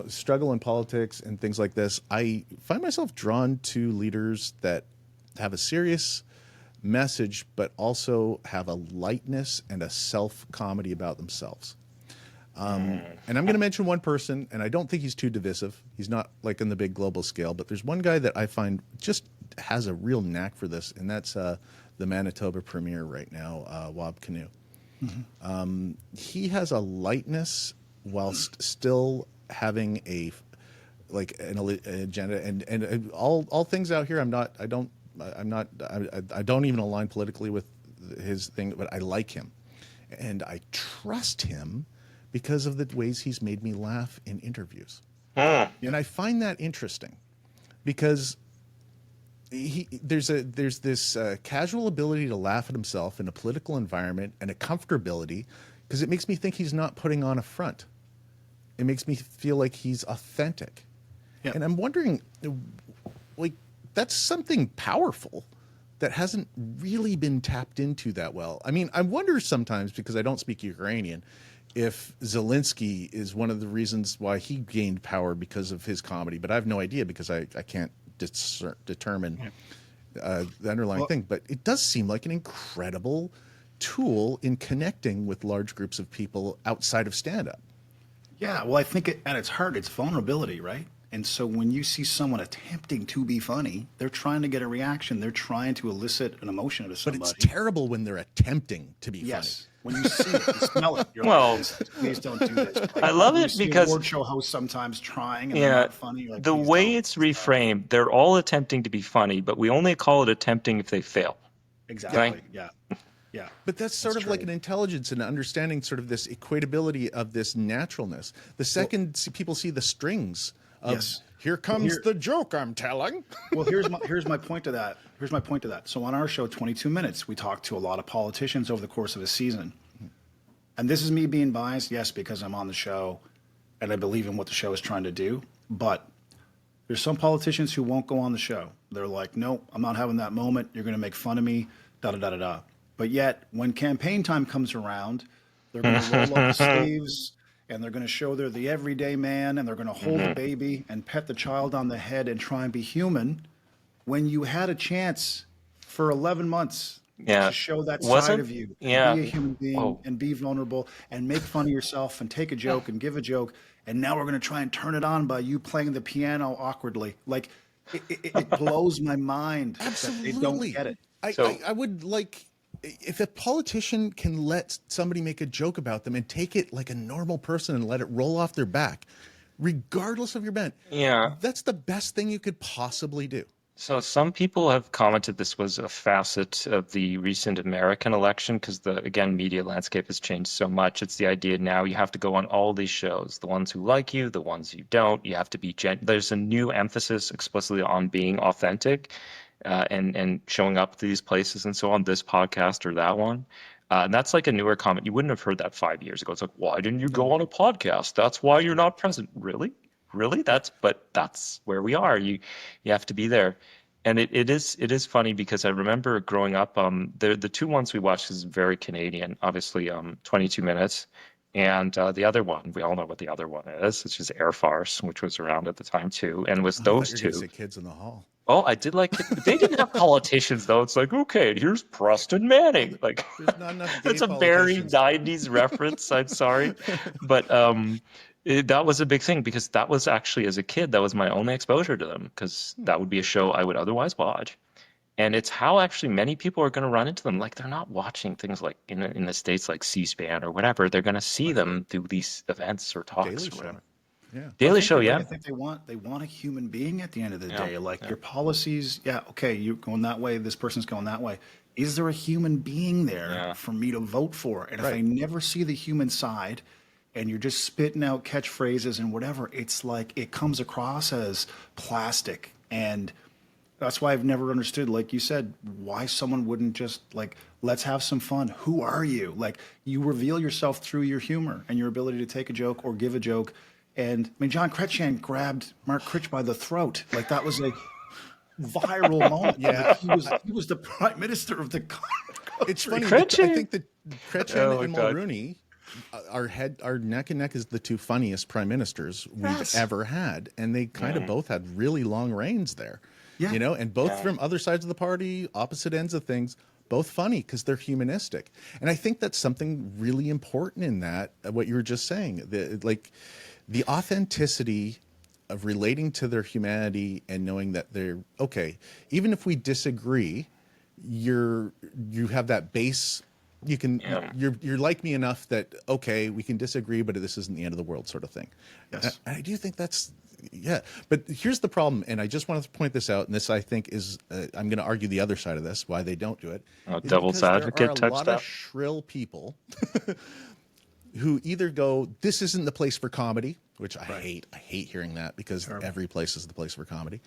struggle in politics and things like this. I find myself drawn to leaders that have a serious message, but also have a lightness and a self-comedy about themselves. And I'm going to mention one person, and I don't think he's too divisive. He's not like on the big global scale, but there's one guy that I find just has a real knack for this, and that's the Manitoba Premier right now, Wab Kinew. Mm-hmm. He has a lightness whilst still having an agenda, and all things out here. I don't even align politically with his thing, but I like him, and I trust him because of the ways he's made me laugh in interviews. And I find that interesting because there's this casual ability to laugh at himself in a political environment and a comfortability because it makes me think he's not putting on a front. It makes me feel like he's authentic. Yep. And I'm wondering, like, that's something powerful that hasn't really been tapped into that well. I mean, I wonder sometimes, because I don't speak Ukrainian, if Zelensky is one of the reasons why he gained power because of his comedy. But I have no idea because I can't determine the underlying thing. But it does seem like an incredible tool in connecting with large groups of people outside of stand-up. Yeah, well, I think at its heart, it's vulnerability, right? And so when you see someone attempting to be funny, they're trying to get a reaction. They're trying to elicit an emotion out of somebody. But it's terrible when they're attempting to be Yes. When you see it, you smell it. You're Well, like, please don't do this. Like, I love you it see because- award show hosts sometimes trying and they're not funny. You're like, the please way don't. it's reframed, they're all attempting to be funny, but we only call it attempting if they fail. Exactly. Right? Yeah. Yeah. But that's sort of like an intelligence and understanding sort of this equatability of this naturalness. The second people see the strings of, Yes. here comes the joke I'm telling. Well, here's my point to that. Here's my point to that. So on our show, 22 Minutes, we talked to a lot of politicians over the course of a season. And this is me being biased, yes, because I'm on the show and I believe in what the show is trying to do. But there's some politicians who won't go on the show. They're like, no, I'm not having that moment. You're going to make fun of me, da-da-da-da-da. But yet, when campaign time comes around, they're going to roll up the sleeves and they're going to show they're the everyday man and they're going to hold the baby and pet the child on the head and try and be human when you had a chance for 11 months to show that side of you, and be a human being and be vulnerable and make fun of yourself and take a joke and give a joke. And now we're going to try and turn it on by you playing the piano awkwardly. Like, it blows my mind Absolutely. that they don't get it. I would like, if a politician can let somebody make a joke about them and take it like a normal person and let it roll off their back, regardless of your bent, that's the best thing you could possibly do. So some people have commented this was a facet of the recent American election because again, media landscape has changed so much. It's the idea now you have to go on all these shows, the ones who like you, the ones you don't. You have to be there's a new emphasis explicitly on being authentic and showing up to these places and so on, this podcast or that one. And that's like a newer comment. You wouldn't have heard that 5 years ago. It's like, why didn't you go on a podcast? That's why you're not present. Really? But that's where we are. You have to be there. And it is funny because I remember growing up, the two ones we watched is very Canadian, obviously 22 Minutes. And the other one, we all know what the other one is. It's just Air Farce, which was around at the time too. And was those two. Say Kids in the Hall. Oh, I did like it. They didn't have politicians though. It's like, okay, here's Preston Manning. Like, There's not enough gay that's a very politicians. 90s reference. I'm sorry, but that was a big thing because that was actually, as a kid, that was my only exposure to them because that would be a show I would otherwise watch. And it's how actually many people are going to run into them. Like, they're not watching things like in the States like C-SPAN or whatever. They're going to see them through these events or talks Daily or whatever. Yeah. Daily Show, I yeah. think they want a human being at the end of the Yeah, day. Like yeah. your policies, yeah, okay, you're going that way, this person's going that way. Is there a human being there Yeah. for me to vote for? And if I Right. never see the human side and you're just spitting out catchphrases and whatever, it's like it comes across as plastic. And that's why I've never understood, like you said, why someone wouldn't just like, let's have some fun. Who are you? Like, you reveal yourself through your humor and your ability to take a joke or give a joke. And I mean, John Kretschmann grabbed Mark Critch by the throat. Like, that was a viral moment. Yeah. Like, he was the prime minister of the country. It's funny. I Kretchen. think that Kretchen Oh, my and God. Mulrooney are neck and neck as the two funniest prime ministers we've Yes. ever had, and they kind of both had really long reigns there. Yeah. You know, and both from other sides of the party, opposite ends of things, both funny because they're humanistic. And I think that's something really important in that, what you were just saying, like the authenticity of relating to their humanity and knowing that they're okay, even if we disagree, you have that base. You can you're like me enough that okay, we can disagree, but this isn't the end of the world, sort of thing. Yes. And I do think that's but here's the problem, and I just wanted to point this out, and this I think is I'm going to argue the other side of this, why they don't do it. Oh, is devil's because advocate there are a type lot stuff. of shrill people who either go, this isn't the place for comedy, which I hate hearing that because every place is the place for comedy.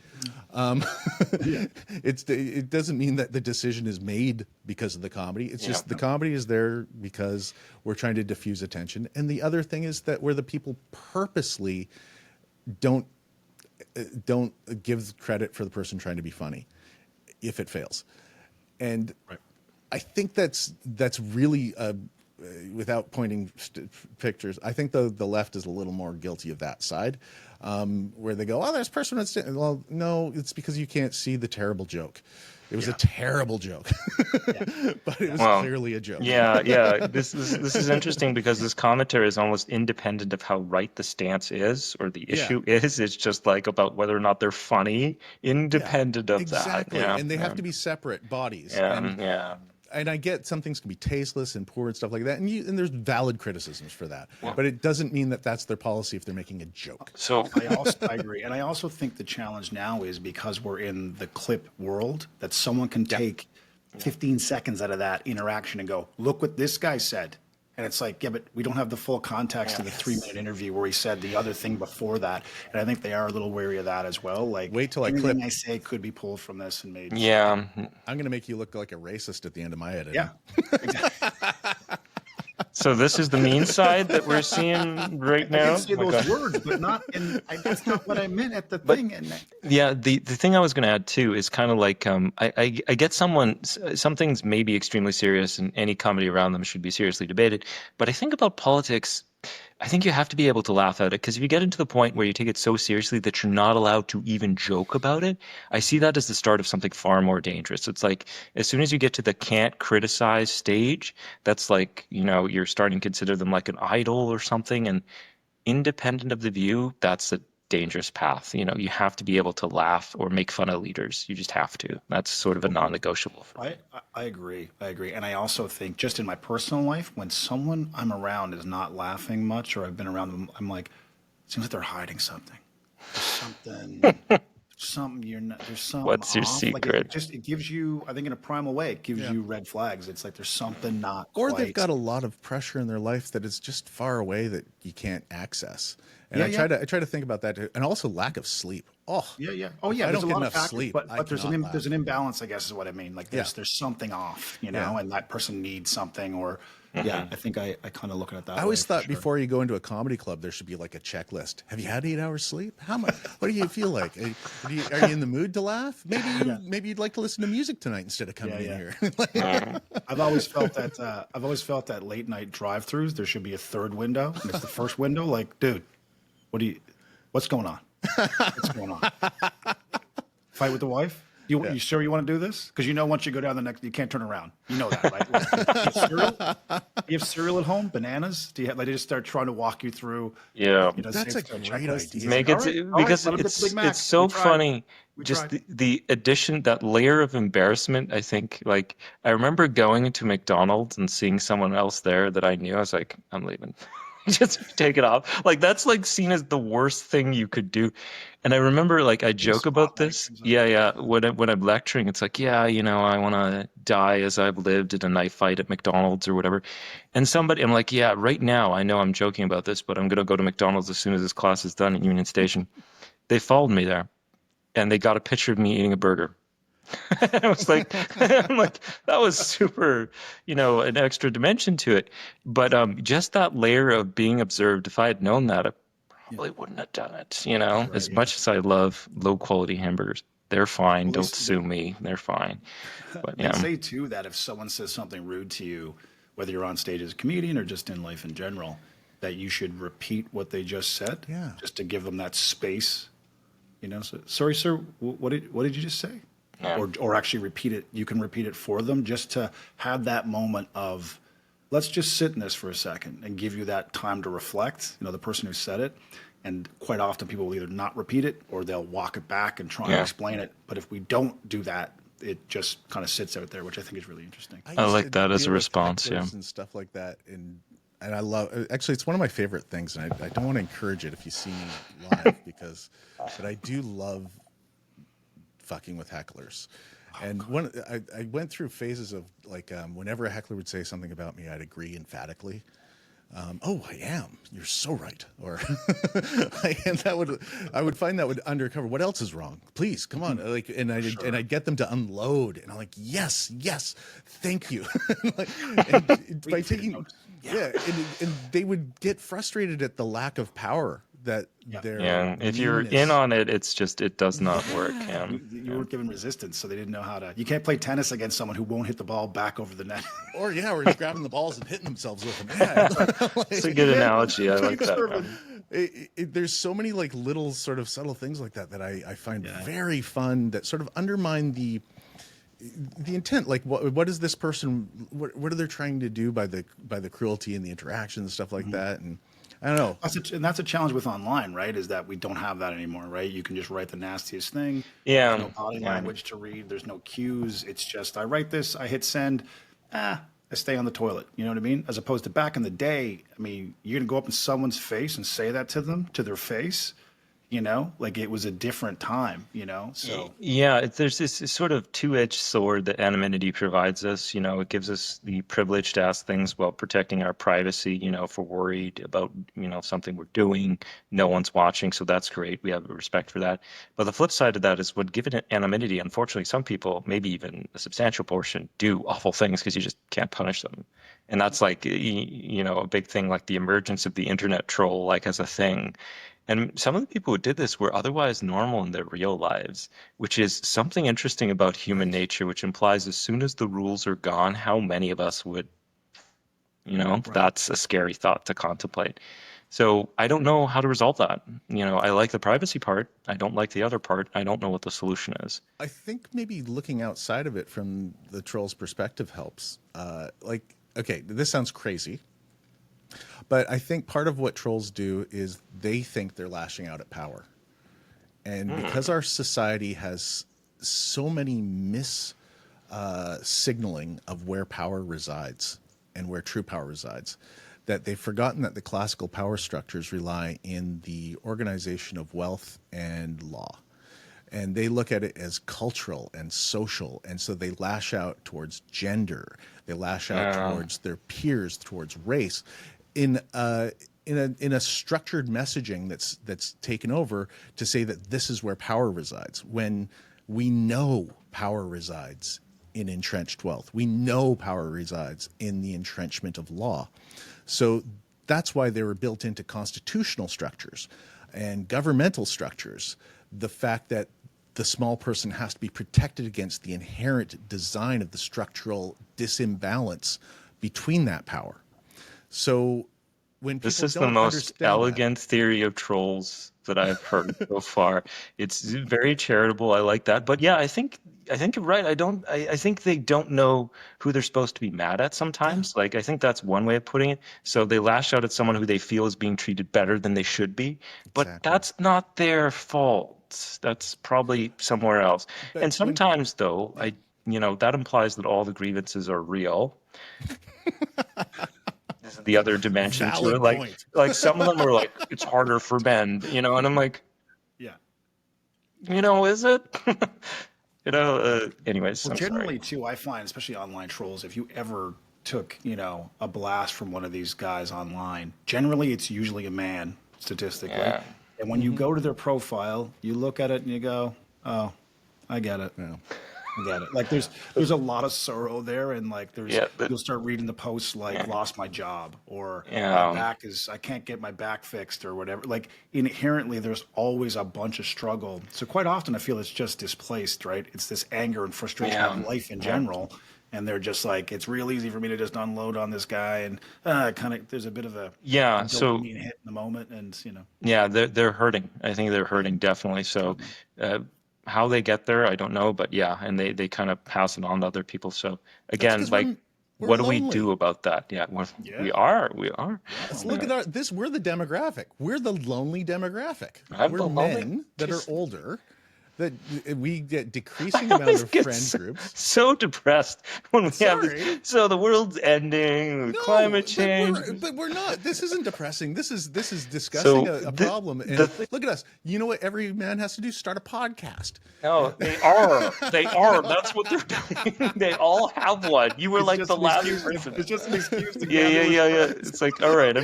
It doesn't mean that the decision is made because of the comedy. It's just the comedy is there because we're trying to diffuse attention. And the other thing is that where the people purposely don't give credit for the person trying to be funny if it fails. And I think that's really without pointing pictures, I think the left is a little more guilty of that side, where they go, oh, there's person that's, well, no, it's because you can't see the terrible joke. It was a terrible joke, but it was clearly a joke. Yeah. This is interesting because this commentary is almost independent of how right the stance is or the issue is. It's just like about whether or not they're funny, independent of exactly. that. Yeah, And they have to be separate bodies. Yeah. And I get some things can be tasteless and poor and stuff like that, and there's valid criticisms for that. But it doesn't mean that that's their policy if they're making a joke. So I agree. And I also think the challenge now is because we're in the clip world that someone can take 15 seconds out of that interaction and go, look what this guy said. And it's like, yeah, but we don't have the full context of the 3-minute interview where he said the other thing before that. And I think they are a little wary of that as well. Like, wait till I anything clip. I say could be pulled from this and made. yeah. I'm going to make you look like a racist at the end of my edit. Yeah. Exactly. So this is the mean side that we're seeing right I now. didn't say Oh my those God. words, but not. And that's not what I meant at the thing. And Yeah, the thing I was going to add too is kind of like I get some things may be extremely serious and any comedy around them should be seriously debated. But I think about politics, I think you have to be able to laugh at it because if you get into the point where you take it so seriously that you're not allowed to even joke about it, I see that as the start of something far more dangerous. It's like as soon as you get to the can't criticize stage, that's like, you're starting to consider them like an idol or something. And independent of the view, that's a dangerous path. You have to be able to laugh or make fun of leaders. You just have to. That's sort of a non-negotiable for me. I agree. And I also think just in my personal life, when someone I'm around is not laughing much or I've been around them, I'm like, it seems like they're hiding something. There's something you're not, there's something What's your off. Like secret? it gives you, I think in a primal way, it gives you red flags. It's like there's something not Or quite. they've got a lot of pressure in their life that is just far away that you can't access. And Yeah, I try to think about that too. And also lack of sleep. Oh, Yeah. Oh, yeah. I there's don't a get lot enough of factors, sleep. but I there's cannot laugh. there's an imbalance, I guess, is what I mean. Like there's something off, Yeah. and that person needs something. Or I think I kind of look at it that way. I always for thought sure. before you go into a comedy club, there should be like a checklist. Have you had 8 hours sleep? How much? What do you feel like? Are you in the mood to laugh? Maybe you'd like to listen to music tonight instead of coming in here. I've always felt that late night drive-throughs there should be a third window, and it's the first window. Like, dude, what's going on? What's going on? Fight with the wife? You sure you want to do this? Because once you go down the next, you can't turn around. You know that, right? You have cereal at home? Bananas? Do you have? Like, they just start trying to walk you through. Yeah. That's a great idea. Make All it right, because let 'em get the Big Mac. it's so We tried. funny. We Just tried. the addition, that layer of embarrassment. I think, like, I remember going into McDonald's and seeing someone else there that I knew. I was like, I'm leaving. just take it off. Like that's like seen as the worst thing you could do. And I remember like I joke about Spotlight this. comes on. Yeah, yeah. When I'm lecturing, it's like, yeah, I want to die as I've lived in a knife fight at McDonald's or whatever. And I'm like, yeah, right now I know I'm joking about this, but I'm gonna go to McDonald's as soon as this class is done at Union Station. They followed me there and they got a picture of me eating a burger. I was like, I'm like, that was super, an extra dimension to it. But just that layer of being observed, if I had known that, I Yeah. probably wouldn't have done it. Right, As yeah. much as I love low quality hamburgers, they're fine. Well, Don't sue me. They're fine. But they say too that if someone says something rude to you, whether you're on stage as a comedian or just in life in general, that you should repeat what they just said, Yeah. just to give them that space. So, sorry, sir, what did you just say? Yeah. Or actually repeat it. You can repeat it for them, just to have that moment of, let's just sit in this for a second and give you that time to reflect. The person who said it. And quite often people will either not repeat it or they'll walk it back and try and explain it. But if we don't do that, it just kind of sits out there, which I think is really interesting. I used like to that as a deal with response, yeah. hecklers and stuff like that, and I love. Actually, it's one of my favorite things, and I don't want to encourage it if you see me live but I do love fucking with hecklers. And I went through phases of like whenever a heckler would say something about me, I'd agree emphatically. Oh, I am. You're so right. Or and I would find that would undercover what else is wrong. Please come on. And I'd get them to unload, and I'm like, yes, thank you. and by taking, and they would get frustrated at the lack of power that their If you're meanness- in on it, it's just, it does not work. You weren't given resistance, so they didn't know how to. You can't play tennis against someone who won't hit the ball back over the net. or just grabbing the balls and hitting themselves with them. Yeah. It's a good analogy. I like that. There's so many like little sort of subtle things like that I find very fun that sort of undermine the intent. Like what is this person? What are they trying to do by the cruelty and the interaction and stuff like that? And I don't know. That's a challenge with online, right? Is that we don't have that anymore, right? You can just write the nastiest thing. Yeah. There's no body language to read. There's no cues. It's just, I write this, I hit send, I stay on the toilet. You know what I mean? As opposed to back in the day, you're going to go up in someone's face and say that to them, to their face. Like it was a different time, so. Yeah, there's this sort of two-edged sword that anonymity provides us. It gives us the privilege to ask things while protecting our privacy, if we're worried about, something we're doing, no one's watching. So that's great. We have a respect for that. But the flip side of that is when given anonymity, unfortunately, some people, maybe even a substantial portion, do awful things because you just can't punish them. And that's like, a big thing, like the emergence of the internet troll, like as a thing. And some of the people who did this were otherwise normal in their real lives, which is something interesting about human nature, which implies as soon as the rules are gone, how many of us would, that's a scary thought to contemplate. So I don't know how to resolve that. I like the privacy part. I don't like the other part. I don't know what the solution is. I think maybe looking outside of it from the troll's perspective helps. Okay, this sounds crazy. But I think part of what trolls do is they think they're lashing out at power. And because our society has so many signaling of where power resides and where true power resides, that they've forgotten that the classical power structures rely in the organization of wealth and law. And they look at it as cultural and social. And so they lash out towards gender. They lash out towards their peers, towards race. In a structured messaging that's taken over to say that this is where power resides, when we know power resides in entrenched wealth. We know power resides in the entrenchment of law. So that's why they were built into constitutional structures and governmental structures. The fact that the small person has to be protected against the inherent design of the structural disimbalance between that power. So when people This is the don't most understand elegant theory of trolls that I've heard so far. It's very charitable. I like that. But yeah, I think you're right. I think they don't know who they're supposed to be mad at sometimes. Like I think that's one way of putting it. So they lash out at someone who they feel is being treated better than they should be. But Exactly. that's not their fault. That's probably somewhere else. But And sometimes though, that implies that all the grievances are real. this is the other dimension to Valid it. point. Like some of them are like, it's harder for men, and I'm like, Yeah. is it? Anyways, Well, I'm generally, sorry. too, I find, especially online trolls, if you ever took, a blast from one of these guys online, generally it's usually a man, statistically. Yeah. And when you go to their profile, you look at it and you go, oh, I get it. Yeah. I get it. Like there's a lot of sorrow there, and like Yeah, you'll start reading the posts like lost my job or Yeah. I can't get my back fixed or whatever. Like inherently there's always a bunch of struggle. So quite often I feel it's just displaced, right? It's this anger and frustration of life in general. And they're just like, it's real easy for me to just unload on this guy, and kind of there's a bit of a So dopamine hit in the moment, and they're hurting. I think they're hurting definitely. So how they get there, I don't know, but and they kind of pass it on to other people. So again, 'cause like, we're what do we lonely. do about that? Yeah, we are. Let's look at this. We're the demographic. We're the lonely demographic. I'm We're the lonely- men that just- are older. That we get decreasing amount of get friend groups. so depressed when we have Sorry. this. So the world's ending, No, climate change. But we're not. This isn't depressing. This is discussing a problem. And look at us. You know what every man has to do? Start a podcast. No, they are. They are. That's what they're doing. They all have one. You were like the last person. It's just an excuse to Yeah. It's like, all right.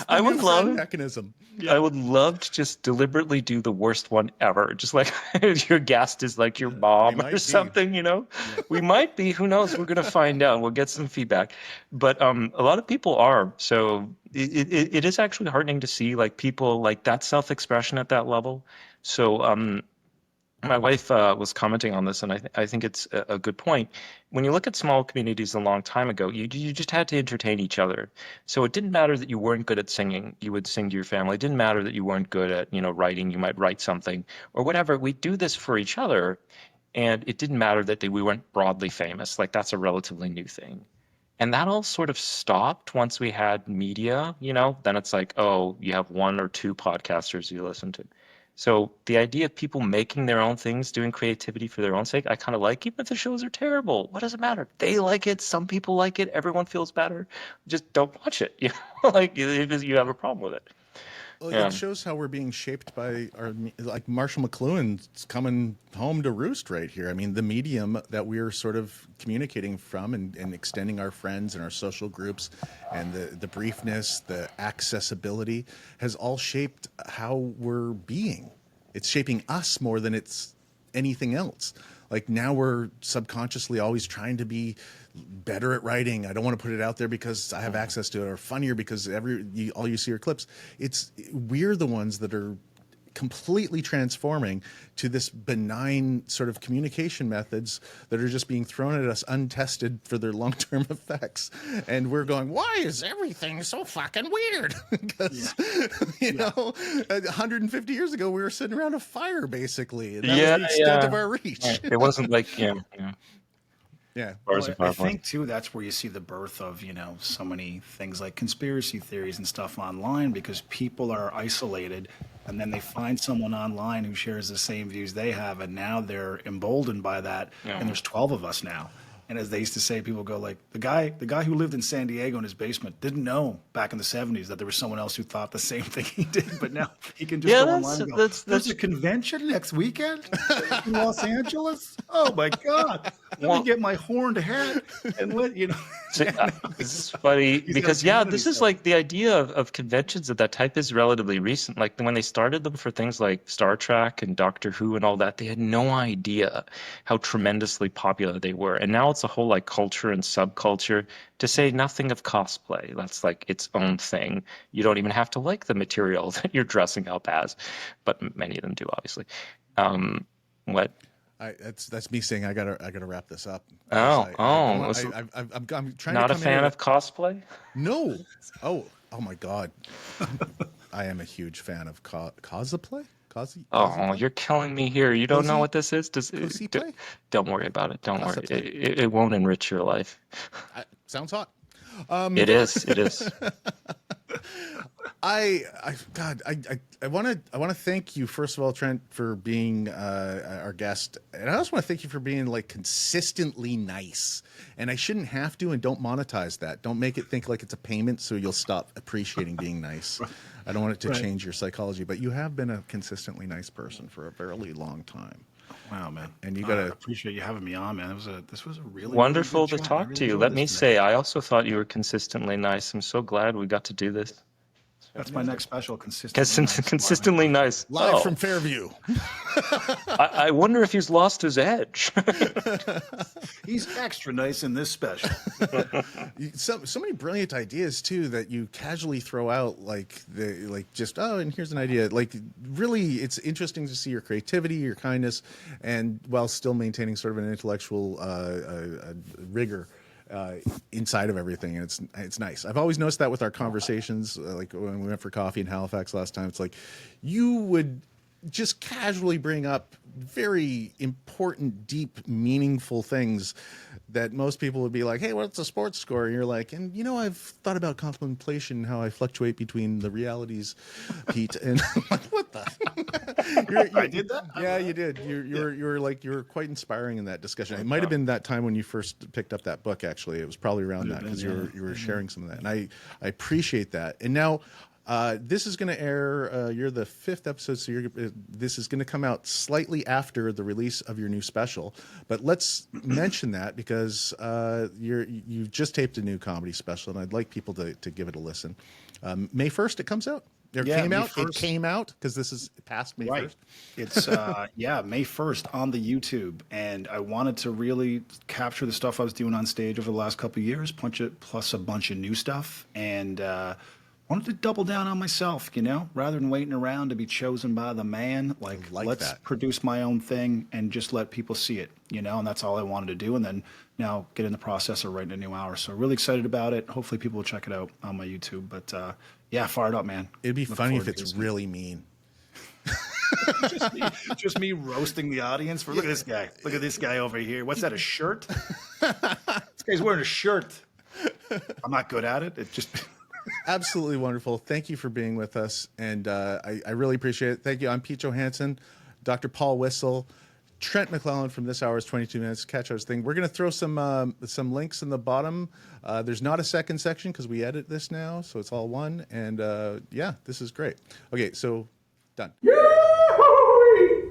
I would love mechanism. I would love to just deliberately do the worst one ever. Just like your guest is like your mom might or be. something, We might be. Who knows? We're going to find out. We'll get some feedback. But a lot of people are. So it is actually heartening to see like people like that self-expression at that level. So my wife was commenting on this, and I think it's a good point. When you look at small communities a long time ago, you just had to entertain each other. So it didn't matter that you weren't good at singing. You would sing to your family. It didn't matter that you weren't good at, writing. You might write something or whatever. We do this for each other. And it didn't matter that we weren't broadly famous. Like that's a relatively new thing. And that all sort of stopped once we had media, then it's like, oh, you have one or two podcasters you listen to. So the idea of people making their own things, doing creativity for their own sake, I kind of like, even if the shows are terrible. What does it matter? They like it. Some people like it. Everyone feels better. Just don't watch it. Like you have a problem with it. Well, it shows how we're being shaped by like Marshall McLuhan's coming home to roost right here. I mean, the medium that we're sort of communicating from and extending our friends and our social groups and the briefness, the accessibility has all shaped how we're being. It's shaping us more than it's anything else. Like now we're subconsciously always trying to be better at writing. I don't want to put it out there because I have access to it, or funnier because all you see are clips. We're the ones that are completely transforming to this benign sort of communication methods that are just being thrown at us untested for their long-term effects. And we're going, why is everything so fucking weird? Because, 150 years ago, we were sitting around a fire, basically. And that was the extent of our reach. Right. It wasn't like, Yeah. Well, I think too that's where you see the birth of so many things like conspiracy theories and stuff online, because people are isolated and then they find someone online who shares the same views they have, and now they're emboldened by that. And there's 12 of us now. And as they used to say, people go like, the guy who lived in San Diego in his basement didn't know back in the 70s that there was someone else who thought the same thing he did, but now he can just go online and go, there's a convention next weekend in Los Angeles? Oh my God. Let me get my horned hat and This is funny because this is like the idea of conventions of that type is relatively recent. Like when they started them for things like Star Trek and Doctor Who and all that, they had no idea how tremendously popular they were. And now it's a whole like culture and subculture, to say nothing of cosplay. That's like its own thing. You don't even have to like the material that you're dressing up as, but many of them do, obviously. What? That's me saying I gotta wrap this up. I'm trying. Not to a fan of cosplay. No. Oh my God. I am a huge fan of cosplay. Oh, you're killing me here. You don't know what this is? Cosplay? Don't worry about it. Don't worry. It won't enrich your life. Sounds hot. It is. I want to thank you first of all, Trent, for being our guest, and I also want to thank you for being like consistently nice. And I shouldn't have to, and don't monetize that. Don't make it think like it's a payment, so you'll stop appreciating being nice. I don't want it to change your psychology, but you have been a consistently nice person for a very long time. Wow, man. And you gotta appreciate you having me on, man. This was a really Wonderful really good to chat. talk really to you. enjoyed Let this me today. say, I also thought you were consistently nice. I'm so glad we got to do this. That's my next special. Consistently nice. Consistently nice. live Oh, from Fairview. I wonder if he's lost his edge. He's extra nice in this special. So many brilliant ideas too that you casually throw out, like just and here's an idea. Like really, it's interesting to see your creativity, your kindness, and while still maintaining sort of an intellectual rigor inside of everything, and it's nice. I've always noticed that with our conversations, like when we went for coffee in Halifax last time. It's like you would just casually bring up very important, deep, meaningful things that most people would be like, hey, what's a sports score? And you're like, and I've thought about contemplation, how I fluctuate between the realities, Pete. And I'm like, what the? I did that? Yeah, you did. You were quite inspiring in that discussion. It might have been that time when you first picked up that book, actually. It was probably around that because you were sharing some of that. And I appreciate that. And now, this is going to air. You're the 5th episode, so this is going to come out slightly after the release of your new special. But let's mention that because you've just taped a new comedy special, and I'd like people to give it a listen. May 1st, it comes out. It came out because this is past May 1st. It's May 1st on the YouTube, and I wanted to really capture the stuff I was doing on stage over the last couple of years, plus a bunch of new stuff, and wanted to double down on myself, rather than waiting around to be chosen by the man. Let's produce my own thing and just let people see it, and that's all I wanted to do. And then now get in the process of writing a new hour. So really excited about it. Hopefully people will check it out on my YouTube. But fired up, man. It'd be funny if it's really mean. just me roasting the audience look at this guy. Look at this guy over here. What's that, a shirt? This guy's wearing a shirt. I'm not good at it. It just... Absolutely wonderful. Thank you for being with us, and I really appreciate it. Thank you. I'm Pete Johansson, Dr. Paul Whissell, Trent McClellan from This Hour's 22 Minutes Catch Hours thing. We're going to throw some links in the bottom. There's not a second section because we edit this now, so it's all one. And this is great. Okay, so done. Yahoo!